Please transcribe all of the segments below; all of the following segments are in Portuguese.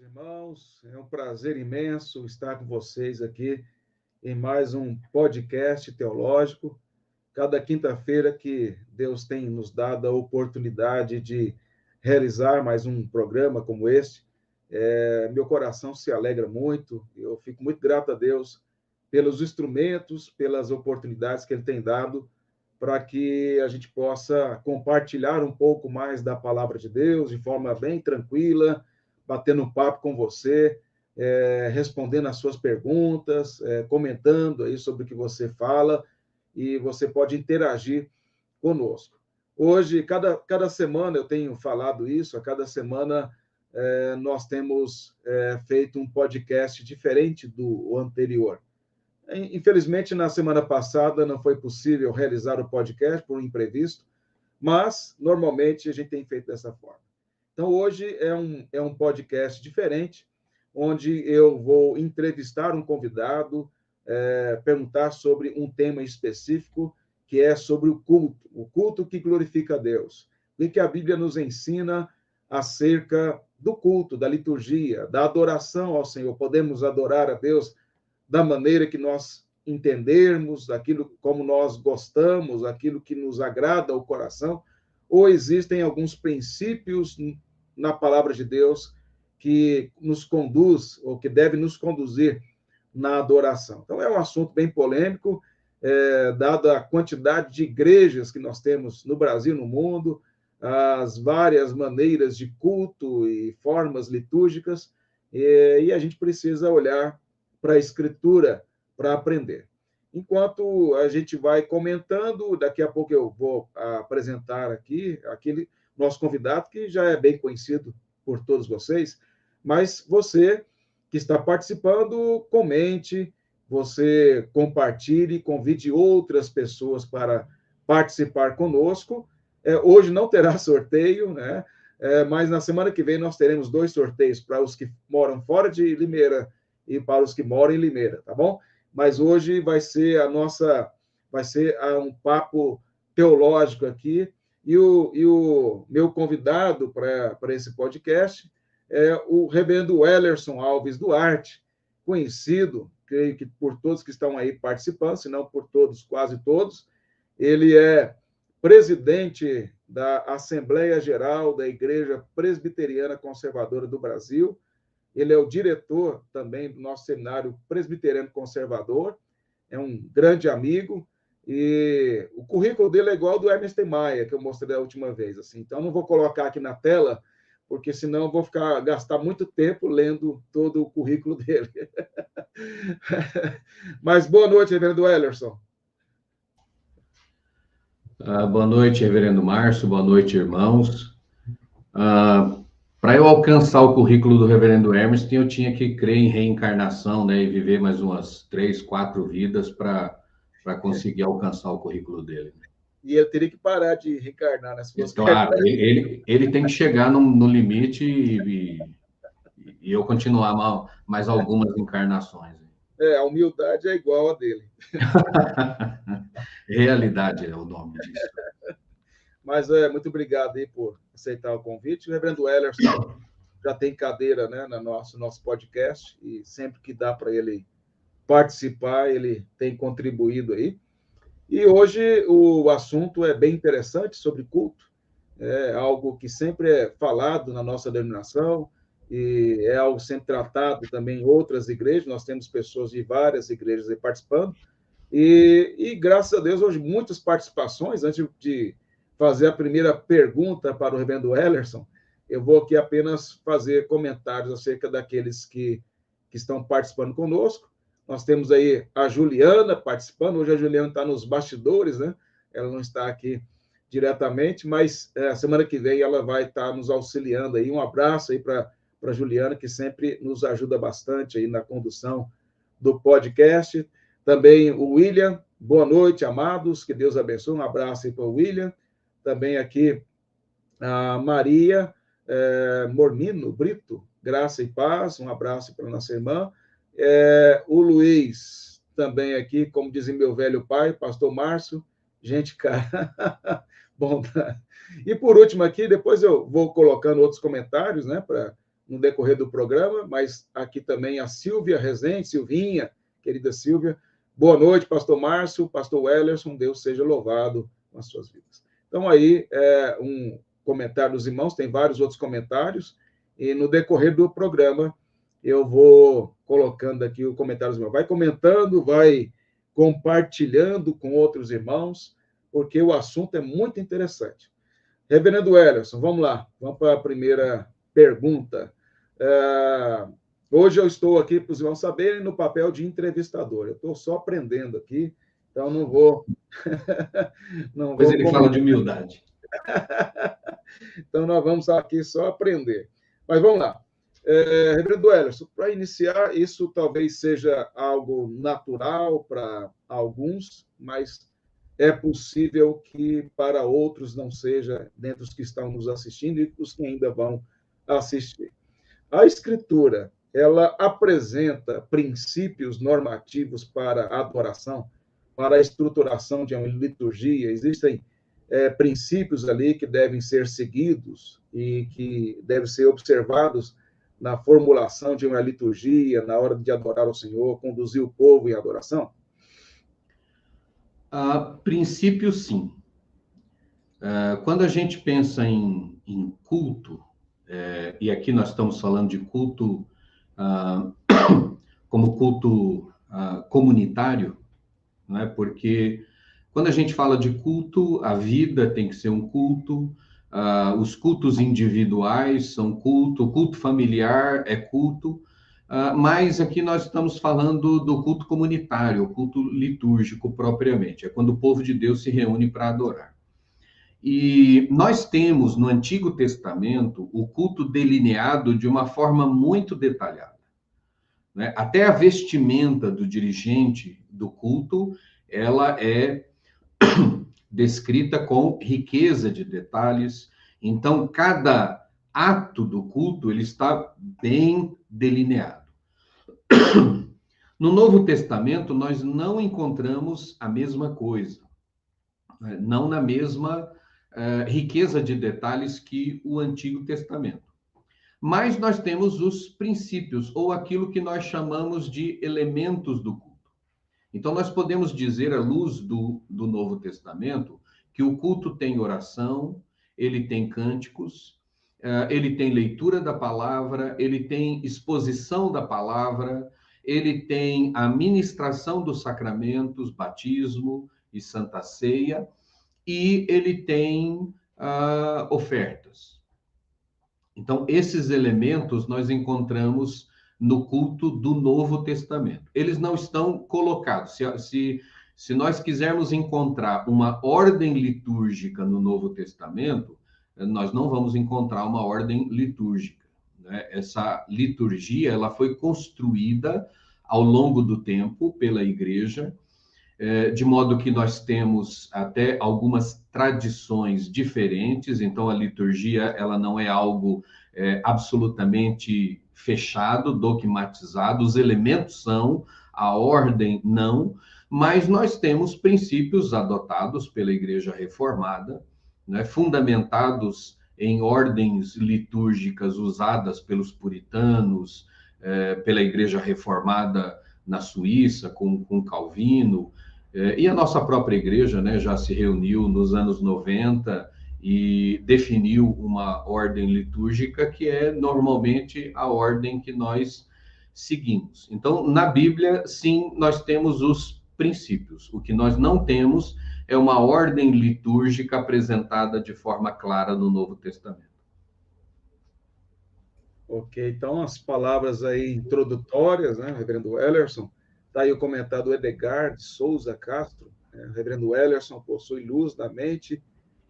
Irmãos, é um prazer imenso estar com vocês aqui em mais um podcast teológico. Cada quinta-feira que Deus tem nos dado a oportunidade de realizar mais um programa como este, meu coração se alegra muito. Eu fico muito grato a Deus pelos instrumentos, pelas oportunidades que Ele tem dado para que a gente possa compartilhar um pouco mais da palavra de Deus de forma bem tranquila, batendo um papo com você, respondendo as suas perguntas, comentando aí sobre o que você fala, e você pode interagir conosco. Hoje, cada semana eu tenho falado isso, a cada semana nós temos feito um podcast diferente do anterior. Infelizmente, na semana passada não foi possível realizar o podcast por um imprevisto, mas normalmente a gente tem feito dessa forma. Então, hoje é um podcast diferente, onde eu vou entrevistar um convidado, perguntar sobre um tema específico, que é sobre o culto que glorifica a Deus. O que a Bíblia nos ensina acerca do culto, da liturgia, da adoração ao Senhor. Podemos adorar a Deus da maneira que nós entendermos, daquilo como nós gostamos, aquilo que nos agrada ao coração, ou existem alguns princípios na palavra de Deus que nos conduz, ou que deve nos conduzir na adoração. Então, é um assunto bem polêmico, dada a quantidade de igrejas que nós temos no Brasil, no mundo, as várias maneiras de culto e formas litúrgicas, e a gente precisa olhar para a Escritura para aprender. Enquanto a gente vai comentando, daqui a pouco eu vou apresentar aqui aquele nosso convidado, que já é bem conhecido por todos vocês, mas você que está participando, comente, você compartilhe, convide outras pessoas para participar conosco. Hoje não terá sorteio, né? Mas na semana que vem nós teremos 2 sorteios para os que moram fora de Limeira e para os que moram em Limeira, tá bom? Mas hoje vai ser um papo teológico aqui, e o meu convidado para esse podcast é o reverendo Wellerson Alves Duarte, conhecido, creio que por todos que estão aí participando, se não por todos, quase todos. Ele é presidente da Assembleia Geral da Igreja Presbiteriana Conservadora do Brasil. Ele é o diretor também do nosso seminário presbiteriano conservador, é um grande amigo, e o currículo dele é igual ao do Ernest Maia, que eu mostrei da última vez. Assim. Então, não vou colocar aqui na tela, porque senão eu vou gastar muito tempo lendo todo o currículo dele. Mas boa noite, reverendo Wellerson. Boa noite, reverendo Márcio, boa noite, irmãos. Para eu alcançar o currículo do reverendo Hermes, eu tinha que crer em reencarnação, né, e viver mais umas 3, 4 vidas para conseguir alcançar o currículo dele. E ele teria que parar de reencarnar, né? Claro, ele tem que chegar no limite e eu continuar mais algumas encarnações. A humildade é igual a dele. Realidade é o nome disso. Mas muito obrigado aí por aceitar o convite. O reverendo Wellerson já tem cadeira, né, no nosso podcast, e sempre que dá para ele participar, ele tem contribuído aí. E hoje o assunto é bem interessante, sobre culto. É algo que sempre é falado na nossa denominação, e é algo sempre tratado também em outras igrejas. Nós temos pessoas de várias igrejas aí participando, e graças a Deus, hoje, muitas participações. Antes de fazer a primeira pergunta para o reverendo Wellerson, eu vou aqui apenas fazer comentários acerca daqueles que estão participando conosco. Nós temos aí a Juliana participando. Hoje a Juliana está nos bastidores, né? Ela não está aqui diretamente, mas a semana que vem ela vai estar nos auxiliando aí. Um abraço aí para a Juliana, que sempre nos ajuda bastante aí na condução do podcast. Também o William, boa noite, amados, que Deus abençoe. Um abraço aí para o William. Também aqui a Maria Mornino Brito, graça e paz, um abraço para a nossa irmã. O Luiz, também aqui, como dizia meu velho pai, pastor Márcio, gente, cara, bondade. E por último aqui, depois eu vou colocando outros comentários, né, no decorrer do programa, mas aqui também a Silvia Rezende, Silvinha, querida Silvia. Boa noite, pastor Márcio, pastor Wellerson, Deus seja louvado nas suas vidas. Então, aí, um comentário dos irmãos, tem vários outros comentários, e no decorrer do programa, eu vou colocando aqui o comentário dos irmãos. Vai comentando, vai compartilhando com outros irmãos, porque o assunto é muito interessante. Reverendo Wellerson, vamos lá, vamos para a primeira pergunta. Hoje eu estou aqui, para os irmãos saberem, no papel de entrevistador. Eu estou só aprendendo aqui, então não vou... Depois ele fala de humildade. Então nós vamos aqui só aprender. Mas vamos lá. Reverendo Wellerson, para iniciar, isso talvez seja algo natural para alguns, mas é possível que para outros não seja, dentre os que estão nos assistindo e os que ainda vão assistir. A Escritura, ela apresenta princípios normativos para a adoração, para a estruturação de uma liturgia. Existem princípios ali que devem ser seguidos e que devem ser observados na formulação de uma liturgia, na hora de adorar o Senhor, conduzir o povo em adoração? A princípio, sim. Quando a gente pensa em culto, e aqui nós estamos falando de culto como culto comunitário, não é? Porque quando a gente fala de culto, a vida tem que ser um culto, os cultos individuais são culto, o culto familiar é culto, mas aqui nós estamos falando do culto comunitário, o culto litúrgico propriamente, é quando o povo de Deus se reúne para adorar. E nós temos no Antigo Testamento o culto delineado de uma forma muito detalhada, né? Até a vestimenta do dirigente do culto, ela é descrita com riqueza de detalhes. Então, cada ato do culto, ele está bem delineado. No Novo Testamento, nós não encontramos a mesma coisa, não na mesma riqueza de detalhes que o Antigo Testamento. Mas nós temos os princípios, ou aquilo que nós chamamos de elementos do culto. Então, nós podemos dizer, à luz do Novo Testamento, que o culto tem oração, ele tem cânticos, ele tem leitura da palavra, ele tem exposição da palavra, ele tem a ministração dos sacramentos, batismo e santa ceia, e ele tem ofertas. Então, esses elementos nós encontramos no culto do Novo Testamento. Eles não estão colocados. Se nós quisermos encontrar uma ordem litúrgica no Novo Testamento, nós não vamos encontrar uma ordem litúrgica, né? Essa liturgia, ela foi construída ao longo do tempo pela Igreja, de modo que nós temos até algumas tradições diferentes. Então, a liturgia, ela não é algo absolutamente fechado, dogmatizado, os elementos são, a ordem não, mas nós temos princípios adotados pela Igreja Reformada, né, fundamentados em ordens litúrgicas usadas pelos puritanos, pela Igreja Reformada na Suíça, com Calvino, e a nossa própria igreja, né, já se reuniu nos anos 90 e definiu uma ordem litúrgica que é normalmente a ordem que nós seguimos. Então, na Bíblia, sim, nós temos os princípios. O que nós não temos é uma ordem litúrgica apresentada de forma clara no Novo Testamento. Ok, então as palavras aí introdutórias, né, Reverendo Wellerson. Está aí o comentário do Edgar de Souza Castro. Reverendo Wellerson possui luz na mente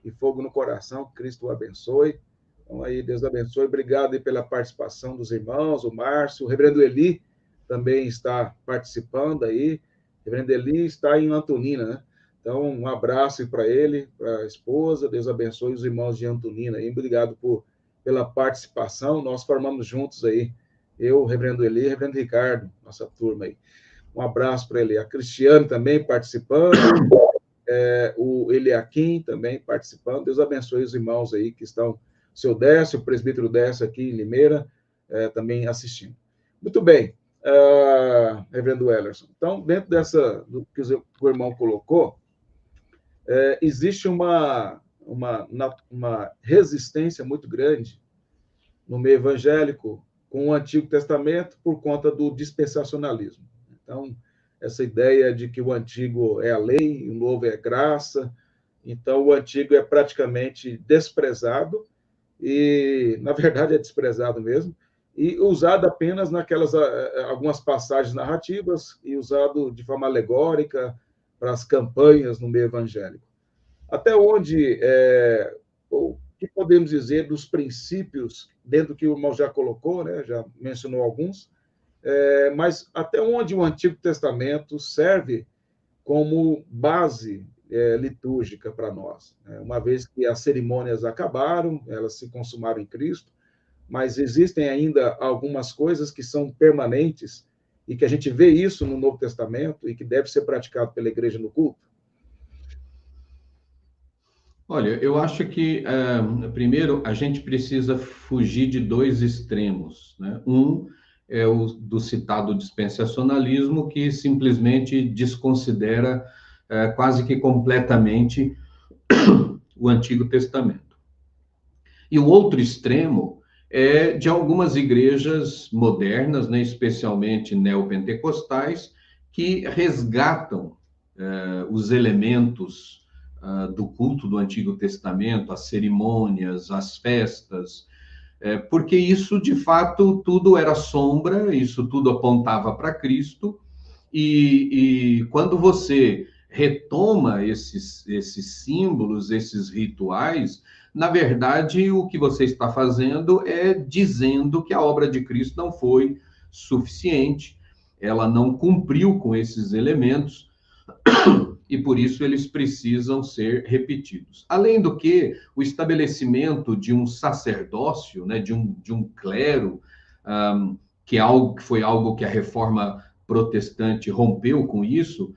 e fogo no coração. Cristo o abençoe. Então, aí, Deus abençoe. Obrigado aí pela participação dos irmãos, o Márcio. O Reverendo Eli também está participando aí. O Reverendo Eli está em Antonina, né? Então, um abraço para ele, para a esposa. Deus abençoe os irmãos de Antonina aí. Obrigado pela participação. Nós formamos juntos aí. Eu, o Reverendo Eli e o Reverendo Ricardo, nossa turma aí. Um abraço para ele. A Cristiane também participando, o Eliakim também participando. Deus abençoe os irmãos aí que estão, o seu Décio, o presbítero Décio aqui em Limeira, também assistindo. Muito bem, Reverendo Ellerson. Então, dentro do que o irmão colocou, existe uma resistência muito grande no meio evangélico com o Antigo Testamento por conta do dispensacionalismo. Então, essa ideia de que o Antigo é a lei e o Novo é a graça, então o Antigo é praticamente desprezado, e, na verdade, é desprezado mesmo, e usado apenas naquelas algumas passagens narrativas e usado de forma alegórica para as campanhas no meio evangélico. Até onde o que podemos dizer dos princípios, dentro do que o irmão já colocou, né, já mencionou alguns, mas até onde o Antigo Testamento serve como base litúrgica para nós, né? Uma vez que as cerimônias acabaram, elas se consumaram em Cristo, mas existem ainda algumas coisas que são permanentes e que a gente vê isso no Novo Testamento e que deve ser praticado pela igreja no culto. Olha, eu acho que, primeiro, a gente precisa fugir de dois extremos, né? Um é o do citado dispensacionalismo, que simplesmente desconsidera quase que completamente o Antigo Testamento. E o outro extremo é de algumas igrejas modernas, né, especialmente neopentecostais, que resgatam os elementos do culto do Antigo Testamento, as cerimônias, as festas, porque isso, de fato, tudo era sombra, isso tudo apontava para Cristo, e quando você retoma esses símbolos, esses rituais, na verdade, o que você está fazendo é dizendo que a obra de Cristo não foi suficiente, ela não cumpriu com esses elementos, e por isso eles precisam ser repetidos. Além do que, o estabelecimento de um sacerdócio, né, de um clero, que foi algo que a reforma protestante rompeu com isso,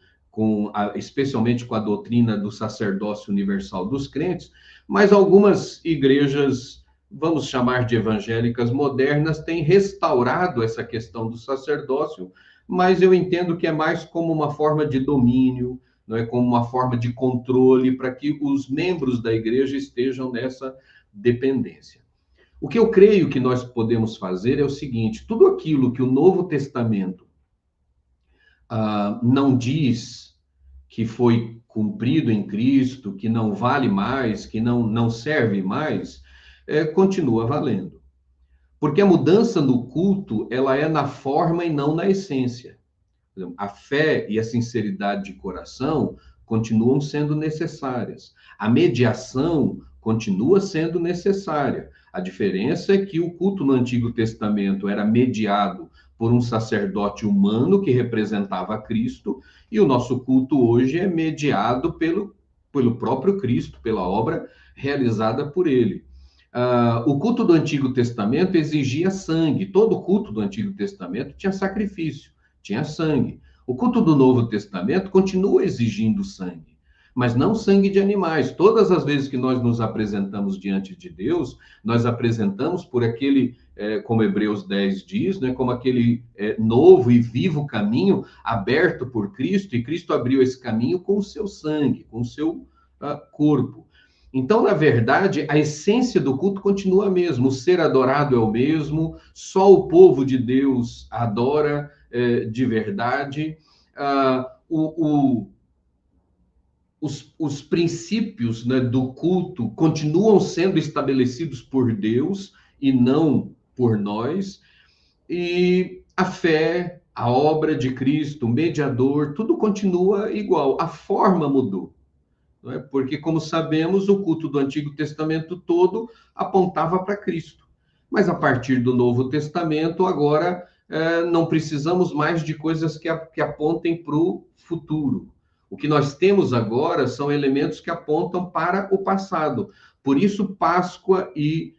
especialmente com a doutrina do sacerdócio universal dos crentes, mas algumas igrejas, vamos chamar de evangélicas modernas, têm restaurado essa questão do sacerdócio, mas eu entendo que é mais como uma forma de domínio, não é, como uma forma de controle para que os membros da igreja estejam nessa dependência. O que eu creio que nós podemos fazer é o seguinte: tudo aquilo que o Novo Testamento não diz que foi cumprido em Cristo, que não vale mais, que não serve mais, continua valendo. Porque a mudança no culto, ela é na forma e não na essência. A fé e a sinceridade de coração continuam sendo necessárias. A mediação continua sendo necessária. A diferença é que o culto no Antigo Testamento era mediado por um sacerdote humano que representava Cristo, e o nosso culto hoje é mediado pelo próprio Cristo, pela obra realizada por ele. O culto do Antigo Testamento exigia sangue. Todo culto do Antigo Testamento tinha sacrifício, tinha sangue. O culto do Novo Testamento continua exigindo sangue, mas não sangue de animais. Todas as vezes que nós nos apresentamos diante de Deus, nós apresentamos por aquele, como Hebreus 10 diz, né, como aquele novo e vivo caminho aberto por Cristo, e Cristo abriu esse caminho com o seu sangue, com o seu corpo. Então, na verdade, a essência do culto continua a mesma, o ser adorado é o mesmo, só o povo de Deus adora de verdade. Os princípios, né, do culto continuam sendo estabelecidos por Deus e não por nós, e a fé, a obra de Cristo, o mediador, tudo continua igual, a forma mudou. Não é? Porque, como sabemos, o culto do Antigo Testamento todo apontava para Cristo. Mas a partir do Novo Testamento, agora, não precisamos mais de coisas que apontem para o futuro. O que nós temos agora são elementos que apontam para o passado. Por isso, Páscoa e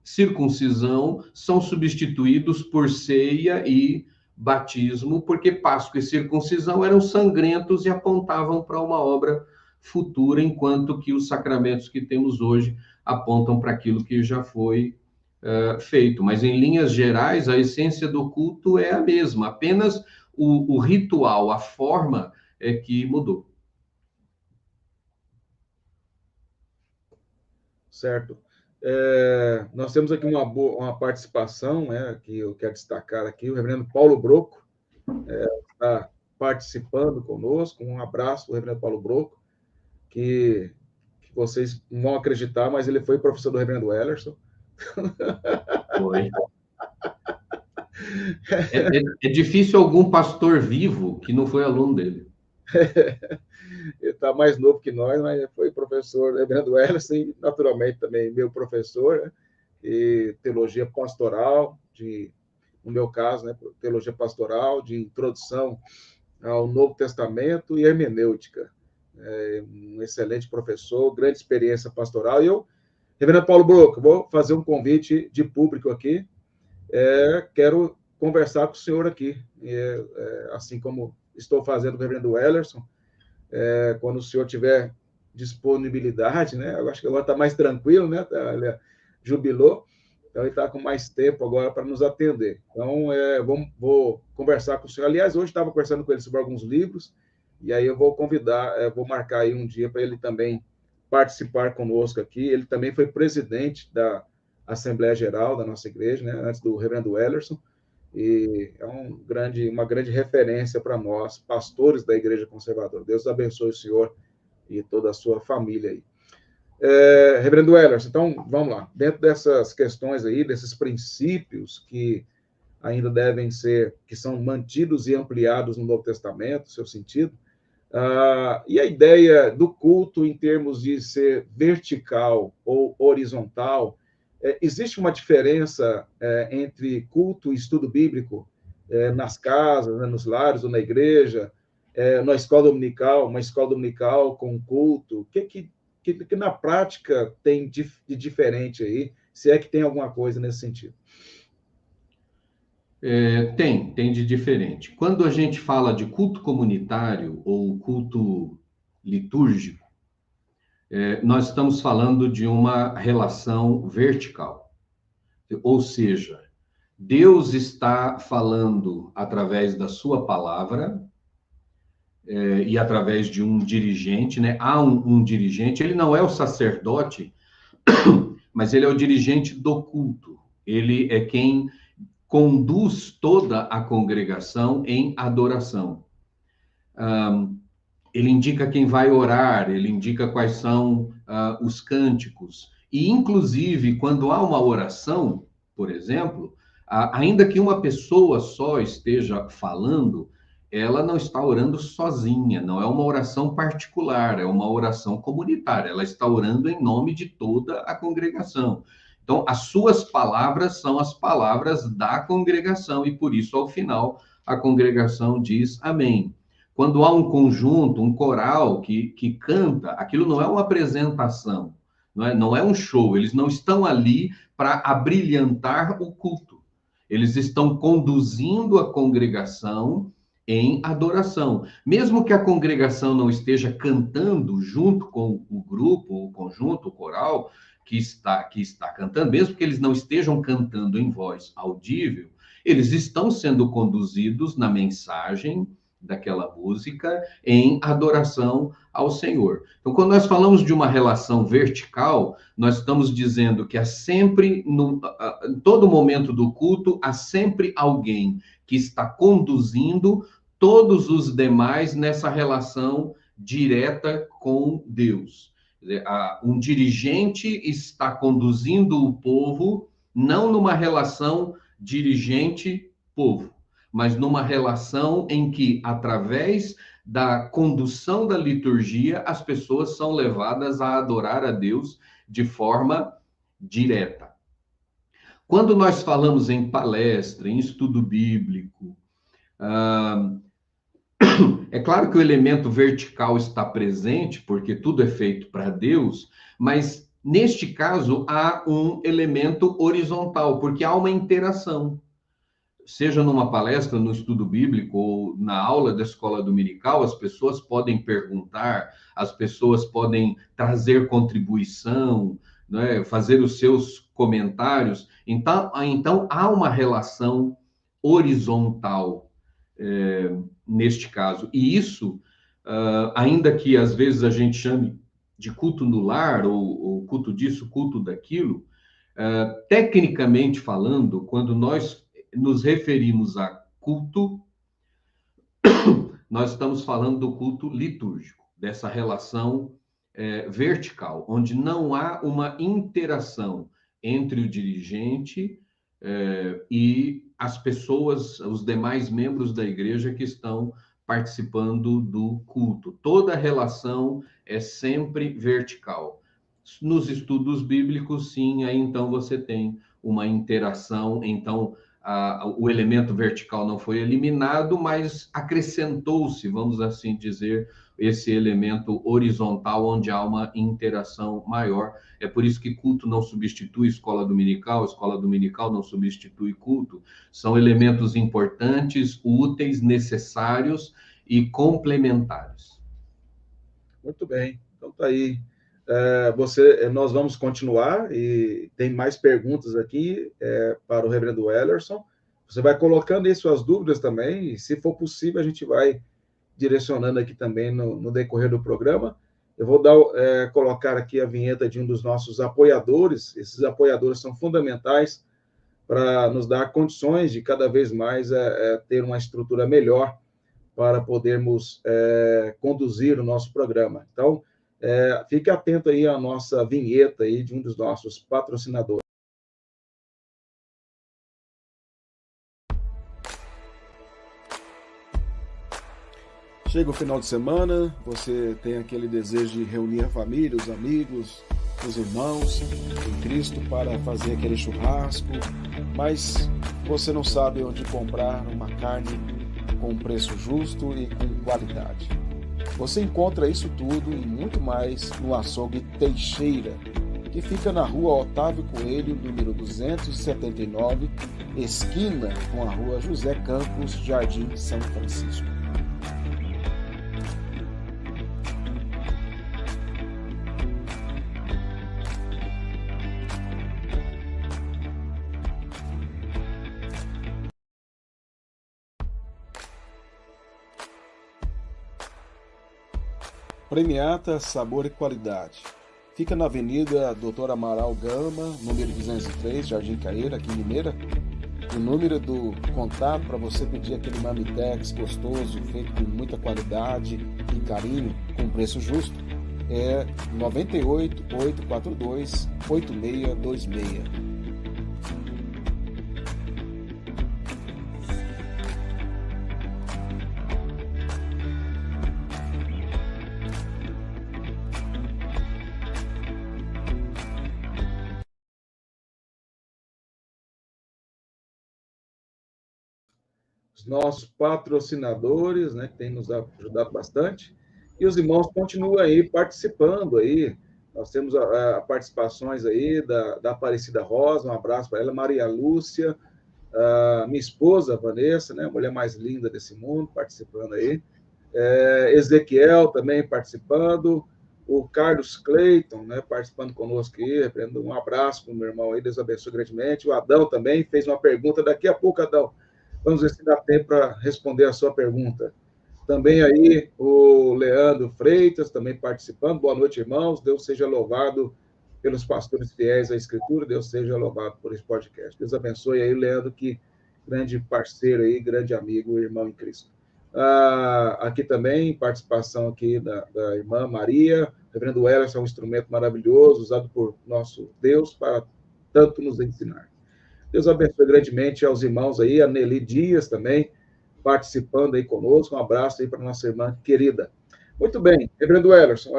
circuncisão são substituídos por ceia e batismo, porque Páscoa e circuncisão eram sangrentos e apontavam para uma obra futura, enquanto que os sacramentos que temos hoje apontam para aquilo que já foi feito, mas em linhas gerais, a essência do culto é a mesma, apenas o ritual, a forma é que mudou. Certo. Nós temos aqui uma participação, né, que eu quero destacar aqui, o reverendo Paulo Broco está participando conosco. Um abraço do reverendo Paulo Broco, que vocês não vão acreditar, mas ele foi professor do reverendo Ellerson. Foi. É difícil algum pastor vivo que não foi aluno dele. Ele está mais novo que nós, mas foi professor do reverendo Ellerson, e naturalmente também meu professor, né? E teologia pastoral, no meu caso, né, teologia pastoral, de introdução ao Novo Testamento e hermenêutica. Um excelente professor, grande experiência pastoral. E eu, reverendo Paulo Broco, vou fazer um convite de público aqui. Quero conversar com o senhor aqui, assim como estou fazendo com o reverendo Ellerson. Quando o senhor tiver disponibilidade, né? Eu acho que agora está mais tranquilo, né? Ele jubilou, então ele está com mais tempo agora para nos atender. Então, vou conversar com o senhor. Aliás, hoje estava conversando com ele sobre alguns livros, e aí eu vou convidar, vou marcar aí um dia para ele também participar conosco aqui. Ele também foi presidente da Assembleia Geral da nossa igreja, né? Antes do reverendo Ellerson, e é uma grande referência para nós, pastores da Igreja Conservadora. Deus abençoe o senhor e toda a sua família aí. Reverendo Ellerson, então, vamos lá. Dentro dessas questões aí, desses princípios que ainda devem ser, que são mantidos e ampliados no Novo Testamento, seu sentido, e a ideia do culto em termos de ser vertical ou horizontal, existe uma diferença entre culto e estudo bíblico nas casas, né, nos lares ou na igreja, na escola dominical, uma escola dominical com culto? O que na prática tem de diferente aí, se é que tem alguma coisa nesse sentido? Tem de diferente. Quando a gente fala de culto comunitário ou culto litúrgico, nós estamos falando de uma relação vertical. Ou seja, Deus está falando através da sua palavra e através de um dirigente, né? Há um dirigente, ele não é o sacerdote, mas ele é o dirigente do culto. Ele é quem conduz toda a congregação em adoração. Ele indica quem vai orar, ele indica quais são os cânticos. E, inclusive, quando há uma oração, por exemplo, ainda que uma pessoa só esteja falando, ela não está orando sozinha, não é uma oração particular, é uma oração comunitária. Ela está orando em nome de toda a congregação. Então, as suas palavras são as palavras da congregação, e por isso, ao final, a congregação diz amém. Quando há um conjunto, um coral que canta, aquilo não é uma apresentação, não é um show, eles não estão ali para abrilhantar o culto. Eles estão conduzindo a congregação em adoração. Mesmo que a congregação não esteja cantando junto com o grupo, o conjunto, o coral que está cantando, mesmo que eles não estejam cantando em voz audível, eles estão sendo conduzidos na mensagem daquela música em adoração ao Senhor. Então, quando nós falamos de uma relação vertical, nós estamos dizendo que há sempre, em todo momento do culto, há sempre alguém que está conduzindo todos os demais nessa relação direta com Deus. Um dirigente está conduzindo o povo, não numa relação dirigente-povo, mas numa relação em que, através da condução da liturgia, as pessoas são levadas a adorar a Deus de forma direta. Quando nós falamos em palestra, em estudo bíblico, é claro que o elemento vertical está presente, porque tudo é feito para Deus, mas neste caso há um elemento horizontal, porque há uma interação. Seja numa palestra, no estudo bíblico ou na aula da escola dominical, as pessoas podem perguntar, as pessoas podem trazer contribuição, né, fazer os seus comentários. Então há uma relação horizontal neste caso. E isso, ainda que às vezes a gente chame de culto no lar, ou culto disso, culto daquilo, tecnicamente falando, quando nós nos referimos a culto, nós estamos falando do culto litúrgico, dessa relação vertical, onde não há uma interação entre o dirigente e as pessoas, os demais membros da igreja que estão participando do culto. Toda relação é sempre vertical. Nos estudos bíblicos, sim, aí então você tem uma interação, então o elemento vertical não foi eliminado, mas acrescentou-se, vamos assim dizer, esse elemento horizontal, onde há uma interação maior. É por isso que culto não substitui escola dominical não substitui culto. São elementos importantes, úteis, necessários e complementares. Muito bem, então tá aí. Nós vamos continuar e tem mais perguntas aqui para o reverendo Wellerson. Você vai colocando aí suas dúvidas também, e se for possível, a gente vai direcionando aqui também no decorrer do programa. Eu vou colocar aqui a vinheta de um dos nossos apoiadores. Esses apoiadores são fundamentais para nos dar condições de cada vez mais ter uma estrutura melhor para podermos conduzir o nosso programa. Então, fique atento aí à nossa vinheta aí de um dos nossos patrocinadores. Chega o final de semana, você tem aquele desejo de reunir a família, os amigos, os irmãos em Cristo para fazer aquele churrasco, mas você não sabe onde comprar uma carne com preço justo e com qualidade. Você encontra isso tudo e muito mais no Açougue Teixeira, que fica na rua Otávio Coelho, número 279, esquina com a rua José Campos, Jardim São Francisco. Premiata Sabor e Qualidade. Fica na Avenida Dr. Amaral Gama, número 203, Jardim Caeira, aqui em Limeira. O número do contato para você pedir aquele marmitex gostoso, feito com muita qualidade e carinho, com preço justo, é 98 842 8626. Nossos patrocinadores, né, que têm nos ajudado bastante, e os irmãos continuam aí participando aí. Nós temos participações aí da Aparecida Rosa, um abraço para ela, Maria Lúcia, minha esposa, Vanessa, né, a mulher mais linda desse mundo, participando aí, Ezequiel também participando, o Carlos Cleiton, né, participando conosco aí, um abraço para o meu irmão aí, Deus abençoe grandemente, o Adão também fez uma pergunta, daqui a pouco, Adão, vamos ver se dá tempo para responder a sua pergunta. Também aí o Leandro Freitas, também participando. Boa noite, irmãos. Deus seja louvado pelos pastores fiéis à Escritura. Deus seja louvado por esse podcast. Deus abençoe aí, Leandro, que grande parceiro aí, grande amigo, irmão em Cristo. Aqui também, participação aqui da irmã Maria. O reverendo Wellerson é um instrumento maravilhoso, usado por nosso Deus para tanto nos ensinar. Deus abençoe grandemente aos irmãos aí, a Nelly Dias também, participando aí conosco. Um abraço aí para nossa irmã querida. Muito bem, reverendo Wellerson,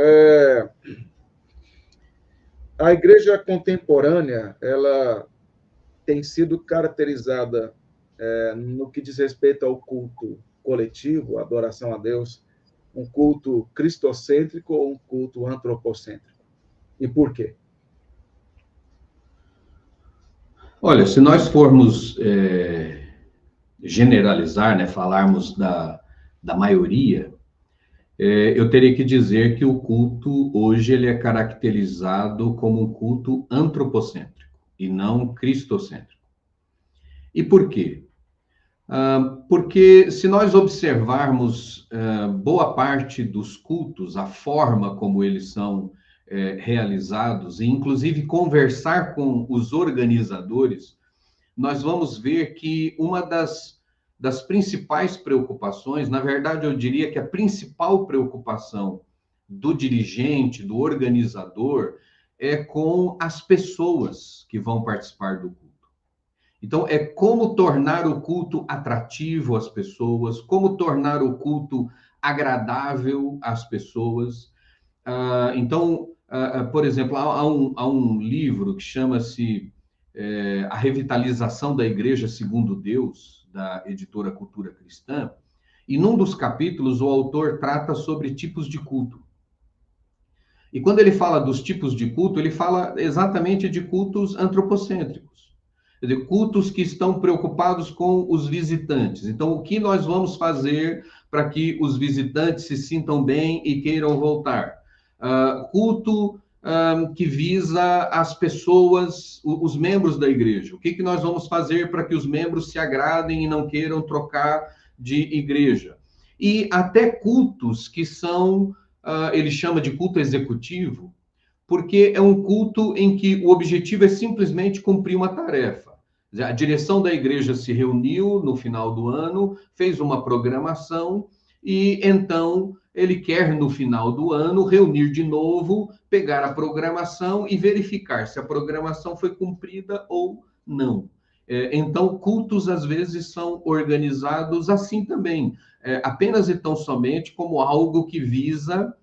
a igreja contemporânea, ela tem sido caracterizada no que diz respeito ao culto coletivo, a adoração a Deus, um culto cristocêntrico ou um culto antropocêntrico? E por quê? Olha, se nós formos generalizar, né, falarmos da maioria, eu teria que dizer que o culto hoje ele é caracterizado como um culto antropocêntrico e não cristocêntrico. E por quê? Porque se nós observarmos boa parte dos cultos, a forma como eles são realizados, e inclusive conversar com os organizadores, nós vamos ver que uma das principais preocupações, na verdade, eu diria que a principal preocupação do dirigente, do organizador, é com as pessoas que vão participar do culto. Então, é como tornar o culto atrativo às pessoas, como tornar o culto agradável às pessoas. Então, por exemplo, há um livro que chama-se A Revitalização da Igreja Segundo Deus, da editora Cultura Cristã, e num dos capítulos o autor trata sobre tipos de culto. E quando ele fala dos tipos de culto, ele fala exatamente de cultos antropocêntricos. Quer dizer, cultos que estão preocupados com os visitantes. Então, o que nós vamos fazer para que os visitantes se sintam bem e queiram voltar? Culto que visa as pessoas, os membros da igreja. O que nós vamos fazer para que os membros se agradem e não queiram trocar de igreja? E até cultos que são, ele chama de culto executivo, porque é um culto em que o objetivo é simplesmente cumprir uma tarefa. A direção da igreja se reuniu no final do ano, fez uma programação e então ele quer, no final do ano, reunir de novo, pegar a programação e verificar se a programação foi cumprida ou não. Então, cultos às vezes são organizados assim também, apenas e tão somente como algo que visa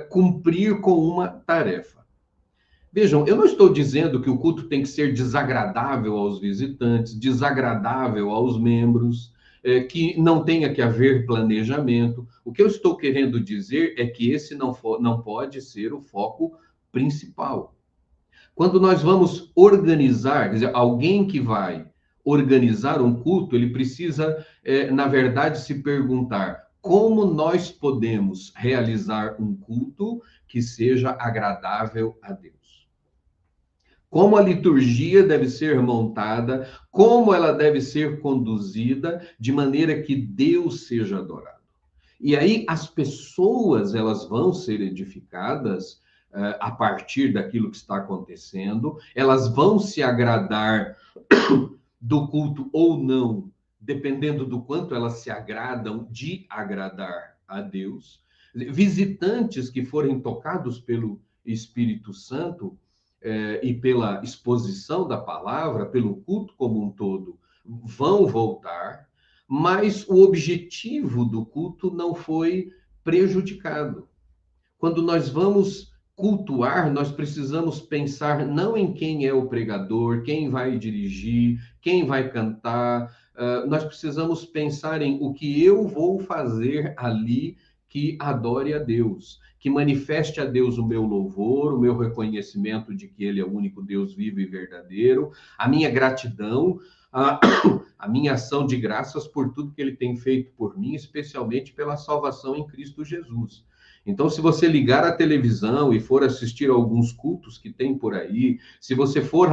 cumprir com uma tarefa. Vejam, eu não estou dizendo que o culto tem que ser desagradável aos visitantes, desagradável aos membros, que não tenha que haver planejamento. O que eu estou querendo dizer é que esse não pode ser o foco principal. Quando nós vamos organizar, quer dizer, alguém que vai organizar um culto, ele precisa, na verdade, se perguntar como nós podemos realizar um culto que seja agradável a Deus. Como a liturgia deve ser montada, como ela deve ser conduzida, de maneira que Deus seja adorado. E aí as pessoas, elas vão ser edificadas a partir daquilo que está acontecendo, elas vão se agradar do culto ou não, dependendo do quanto elas se agradam de agradar a Deus. Visitantes que forem tocados pelo Espírito Santo e pela exposição da palavra, pelo culto como um todo, vão voltar, mas o objetivo do culto não foi prejudicado. Quando nós vamos cultuar, nós precisamos pensar não em quem é o pregador, quem vai dirigir, quem vai cantar. Nós precisamos pensar em o que eu vou fazer ali que adore a Deus, que manifeste a Deus o meu louvor, o meu reconhecimento de que Ele é o único Deus vivo e verdadeiro, a minha gratidão, a minha ação de graças por tudo que Ele tem feito por mim, especialmente pela salvação em Cristo Jesus. Então, se você ligar a televisão e for assistir alguns cultos que tem por aí, se você for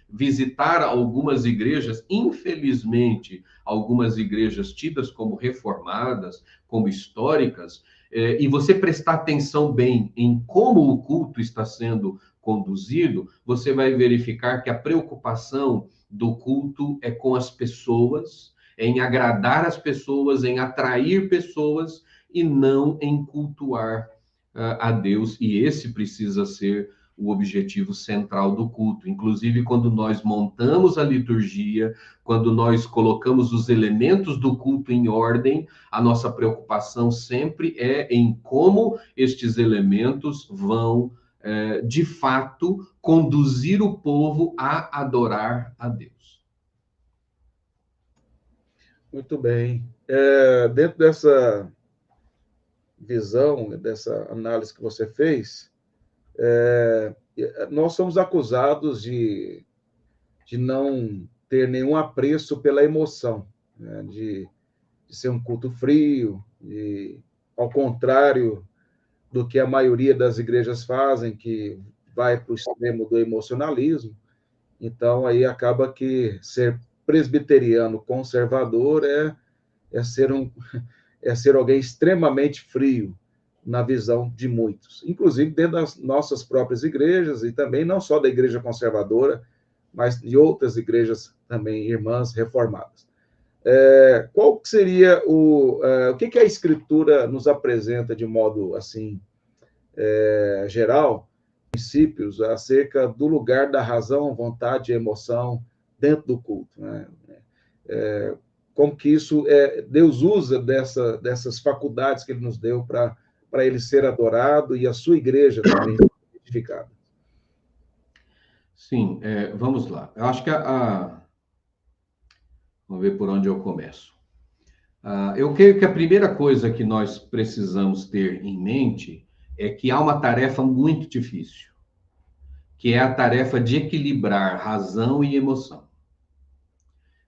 visitar algumas igrejas, infelizmente, algumas igrejas tidas como reformadas, como históricas, e você prestar atenção bem em como o culto está sendo conduzido, você vai verificar que a preocupação do culto é com as pessoas, em agradar as pessoas, em atrair pessoas, e não em cultuar a Deus, e esse precisa ser o objetivo central do culto. Inclusive, quando nós montamos a liturgia, quando nós colocamos os elementos do culto em ordem, a nossa preocupação sempre é em como estes elementos vão, de fato, conduzir o povo a adorar a Deus. Muito bem. Dentro dessa visão, dessa análise que você fez, nós somos acusados de não ter nenhum apreço pela emoção, né? De ser um culto frio, ao contrário do que a maioria das igrejas fazem, que vai para o extremo do emocionalismo. Então, aí acaba que ser presbiteriano conservador é ser é ser alguém extremamente frio na visão de muitos, inclusive dentro das nossas próprias igrejas, e também não só da igreja conservadora, mas de outras igrejas também, irmãs reformadas. Qual seria o que a Escritura nos apresenta de modo assim geral, princípios acerca do lugar da razão, vontade e emoção dentro do culto, né? Como que isso Deus usa dessas faculdades que Ele nos deu para Ele ser adorado e a sua igreja também ser edificada. Sim, vamos lá. Eu acho que vamos ver por onde eu começo. Eu creio que a primeira coisa que nós precisamos ter em mente é que há uma tarefa muito difícil, que é a tarefa de equilibrar razão e emoção.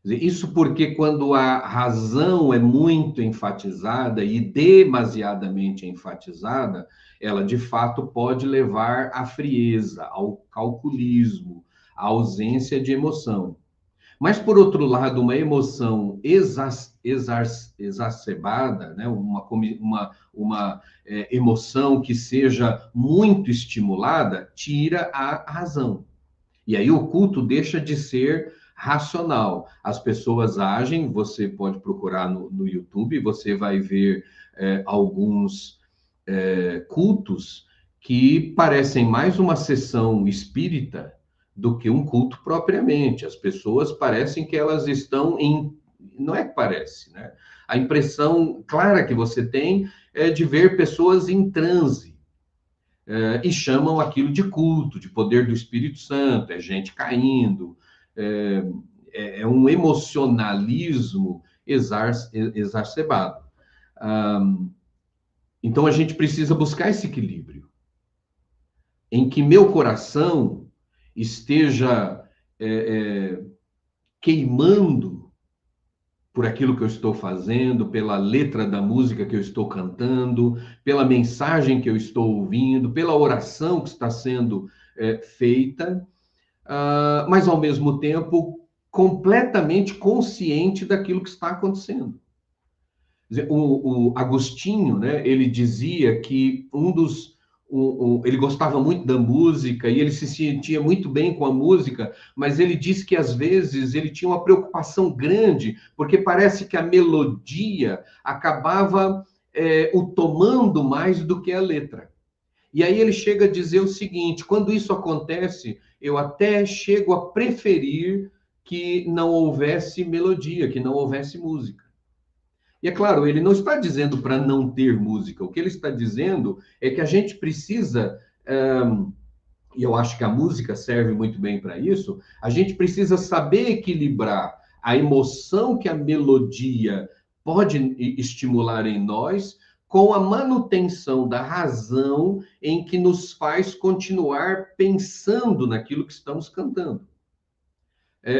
Isso porque quando a razão é muito enfatizada e demasiadamente enfatizada, ela de fato pode levar à frieza, ao calculismo, à ausência de emoção. Mas, por outro lado, uma emoção exacerbada, né? uma emoção que seja muito estimulada, tira a razão. E aí o culto deixa de ser racional. As pessoas agem, você pode procurar no YouTube, você vai ver alguns cultos que parecem mais uma sessão espírita do que um culto propriamente. As pessoas parecem que elas estão em... Não é que parece, né? A impressão clara que você tem é de ver pessoas em transe. E chamam aquilo de culto, de poder do Espírito Santo, é gente caindo, é um emocionalismo exacerbado. Então, a gente precisa buscar esse equilíbrio, em que meu coração esteja queimando por aquilo que eu estou fazendo, pela letra da música que eu estou cantando, pela mensagem que eu estou ouvindo, pela oração que está sendo feita, mas ao mesmo tempo completamente consciente daquilo que está acontecendo. O Agostinho, né, ele dizia que ele gostava muito da música e ele se sentia muito bem com a música, mas ele disse que às vezes ele tinha uma preocupação grande, porque parece que a melodia acabava o tomando mais do que a letra. E aí ele chega a dizer o seguinte: quando isso acontece, eu até chego a preferir que não houvesse melodia, que não houvesse música. E é claro, ele não está dizendo para não ter música. O que ele está dizendo é que a gente precisa, e eu acho que a música serve muito bem para isso, a gente precisa saber equilibrar a emoção que a melodia pode estimular em nós com a manutenção da razão em que nos faz continuar pensando naquilo que estamos cantando.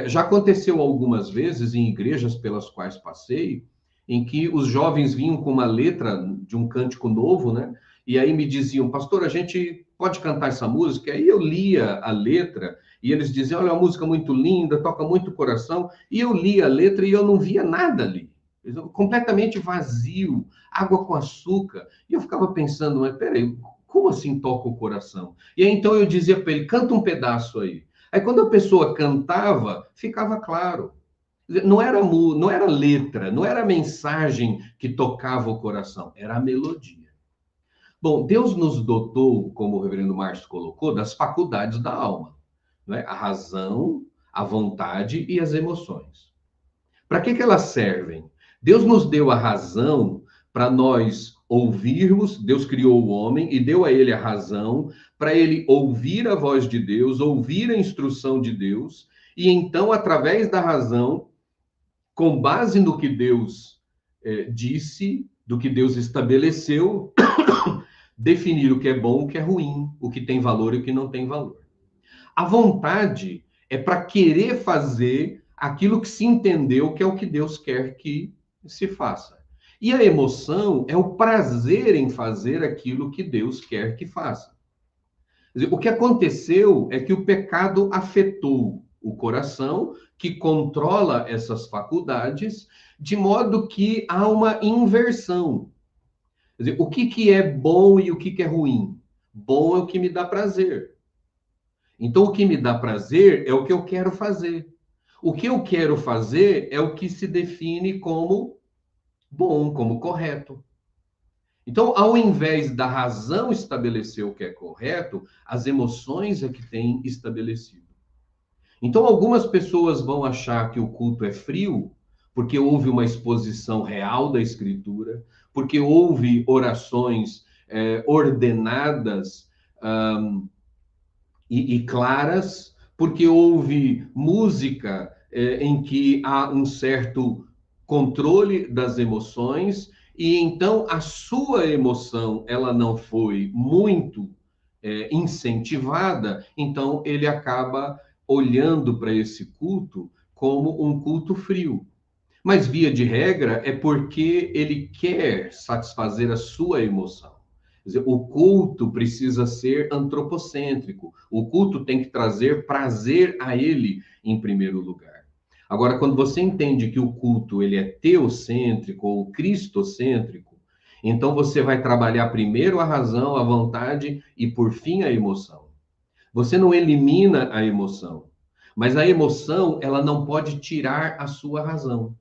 Já aconteceu algumas vezes em igrejas pelas quais passei, em que os jovens vinham com uma letra de um cântico novo, né? E aí me diziam: pastor, a gente pode cantar essa música? E aí eu lia a letra e eles diziam: olha, é uma música muito linda, toca muito o coração. E eu lia a letra e eu não via nada ali. Completamente vazio, água com açúcar. E eu ficava pensando: mas peraí, como assim toca o coração? E aí então eu dizia para ele: canta um pedaço aí. Aí quando a pessoa cantava, ficava claro. Não era letra, não era a mensagem que tocava o coração, era a melodia. Bom, Deus nos dotou, como o reverendo Márcio colocou, das faculdades da alma, né? A razão, a vontade e as emoções. Para que elas servem? Deus nos deu a razão para nós ouvirmos. Deus criou o homem e deu a ele a razão para ele ouvir a voz de Deus, ouvir a instrução de Deus, e então, através da razão, com base no que Deus disse, do que Deus estabeleceu, definir o que é bom, o que é ruim, o que tem valor e o que não tem valor. A vontade é para querer fazer aquilo que se entendeu que é o que Deus quer que se faça. E a emoção é o prazer em fazer aquilo que Deus quer que faça. Quer dizer, o que aconteceu é que o pecado afetou o coração, que controla essas faculdades, de modo que há uma inversão. Quer dizer, o que é bom e o que é ruim? Bom é o que me dá prazer. Então, o que me dá prazer é o que eu quero fazer. O que eu quero fazer é o que se define como bom, como correto. Então, ao invés da razão estabelecer o que é correto, as emoções é que têm estabelecido. Então, algumas pessoas vão achar que o culto é frio, porque houve uma exposição real da Escritura, porque houve orações ordenadas e claras, porque houve música em que há um certo controle das emoções, e então a sua emoção ela não foi muito incentivada, então ele acaba olhando para esse culto como um culto frio. Mas, via de regra, é porque ele quer satisfazer a sua emoção. Quer dizer, o culto precisa ser antropocêntrico. O culto tem que trazer prazer a ele em primeiro lugar. Agora, quando você entende que o culto ele é teocêntrico ou cristocêntrico, então você vai trabalhar primeiro a razão, a vontade e, por fim, a emoção. Você não elimina a emoção, mas a emoção ela não pode tirar a sua razão.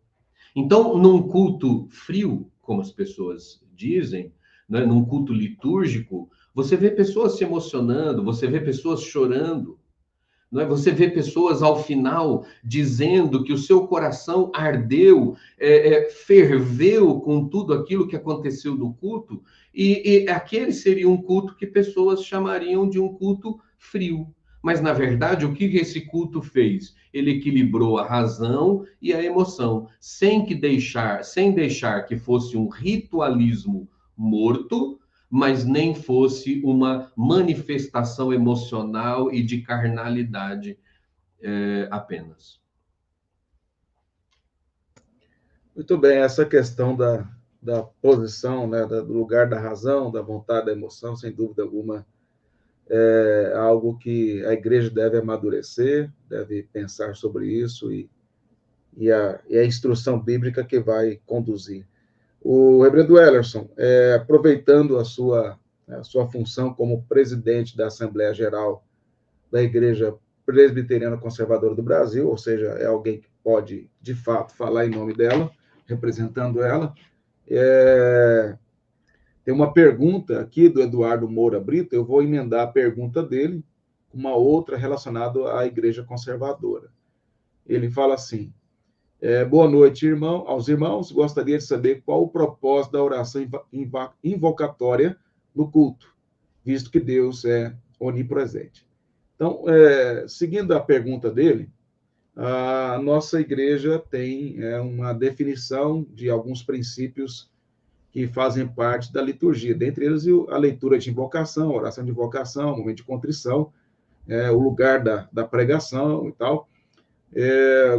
Então, num culto frio, como as pessoas dizem, né, num culto litúrgico, você vê pessoas se emocionando, você vê pessoas chorando, não é? Você vê pessoas ao final dizendo que o seu coração ardeu, ferveu com tudo aquilo que aconteceu no culto, e aquele seria um culto que pessoas chamariam de um culto frio. Mas, na verdade, o que esse culto fez? Ele equilibrou a razão e a emoção, sem deixar que fosse um ritualismo morto, mas nem fosse uma manifestação emocional e de carnalidade apenas. Muito bem, essa questão da posição, né, do lugar da razão, da vontade, da emoção, sem dúvida alguma, é algo que a igreja deve amadurecer, deve pensar sobre isso e a instrução bíblica que vai conduzir. O reverendo Ellerson, aproveitando a sua função como presidente da Assembleia Geral da Igreja Presbiteriana Conservadora do Brasil, ou seja, é alguém que pode, de fato, falar em nome dela, representando ela. Tem uma pergunta aqui do Eduardo Moura Brito, eu vou emendar a pergunta dele com uma outra relacionada à Igreja Conservadora. Ele fala assim: boa noite, aos irmãos. Gostaria de saber qual o propósito da oração invocatória no culto, visto que Deus é onipresente. Então, seguindo a pergunta dele, a nossa igreja tem uma definição de alguns princípios que fazem parte da liturgia, dentre eles a leitura de invocação, a oração de invocação, o momento de contrição, o lugar da pregação e tal.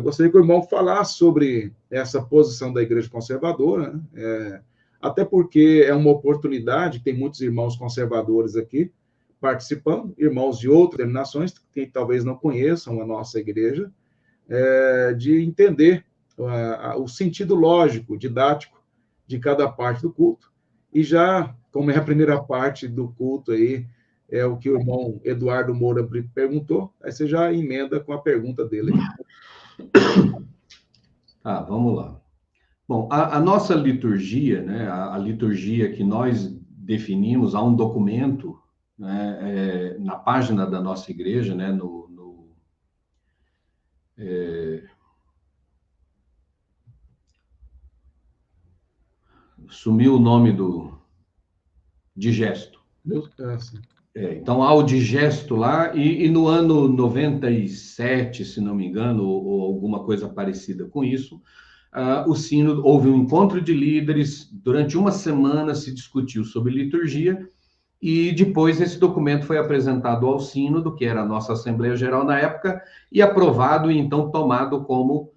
Gostaria que o irmão falasse sobre essa posição da igreja conservadora, né? Até porque é uma oportunidade, tem muitos irmãos conservadores aqui participando, irmãos de outras denominações que talvez não conheçam a nossa igreja, de entender o sentido lógico, didático de cada parte do culto. E já, como é a primeira parte do culto aí, é o que o irmão Eduardo Moura Brito perguntou, aí você já emenda com a pergunta dele. Vamos lá. Bom, a nossa liturgia, né, a liturgia que nós definimos, há um documento, né, na página da nossa igreja, né, sumiu o nome do digesto. Então, há o digesto lá, e no ano 97, se não me engano, ou alguma coisa parecida com isso, o sínodo, houve um encontro de líderes, durante uma semana se discutiu sobre liturgia, e depois esse documento foi apresentado ao sínodo, que era a nossa Assembleia Geral na época, e aprovado e então tomado como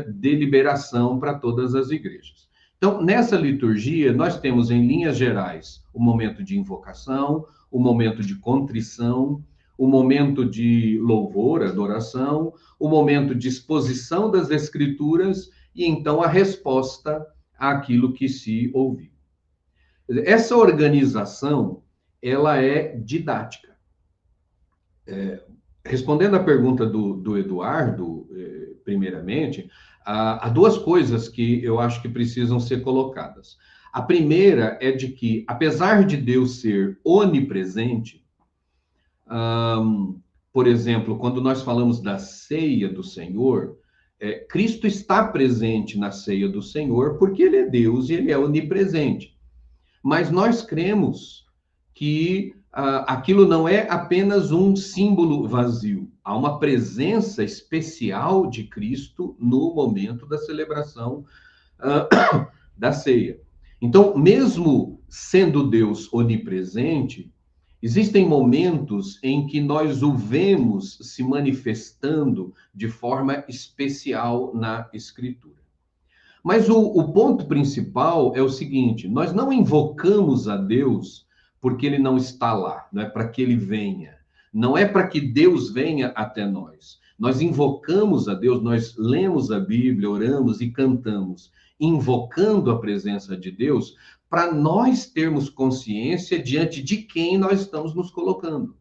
deliberação para todas as igrejas. Então, nessa liturgia, nós temos, em linhas gerais, o momento de invocação, o momento de contrição, o momento de louvor, adoração, o momento de exposição das Escrituras e, então, a resposta àquilo que se ouviu. Essa organização, ela é didática. Respondendo à pergunta do Eduardo, primeiramente, há duas coisas que eu acho que precisam ser colocadas. A primeira é de que, apesar de Deus ser onipresente, por exemplo, quando nós falamos da ceia do Senhor, Cristo está presente na ceia do Senhor porque ele é Deus e ele é onipresente. Mas nós cremos que aquilo não é apenas um símbolo vazio. Há uma presença especial de Cristo no momento da celebração da ceia. Então, mesmo sendo Deus onipresente, existem momentos em que nós o vemos se manifestando de forma especial na Escritura. Mas o ponto principal é o seguinte: nós não invocamos a Deus porque ele não está lá, não é para que ele venha, não é para que Deus venha até nós. Nós invocamos a Deus, nós lemos a Bíblia, oramos e cantamos, invocando a presença de Deus, para nós termos consciência diante de quem nós estamos nos colocando.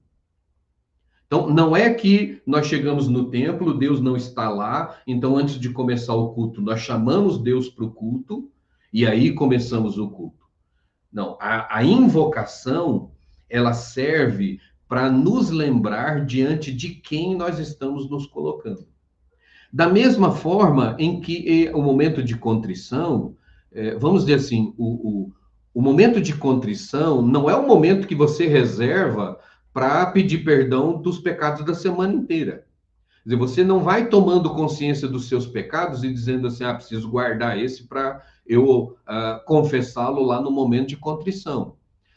Então, não é que nós chegamos no templo, Deus não está lá, então antes de começar o culto, nós chamamos Deus para o culto e aí começamos o culto. Não, a invocação, ela serve para nos lembrar diante de quem nós estamos nos colocando. Da mesma forma em que o momento de contrição, vamos dizer assim, o momento de contrição não é o momento que você reserva para pedir perdão dos pecados da semana inteira. Quer dizer, você não vai tomando consciência dos seus pecados e dizendo assim, preciso guardar esse para eu confessá-lo lá no momento de contrição.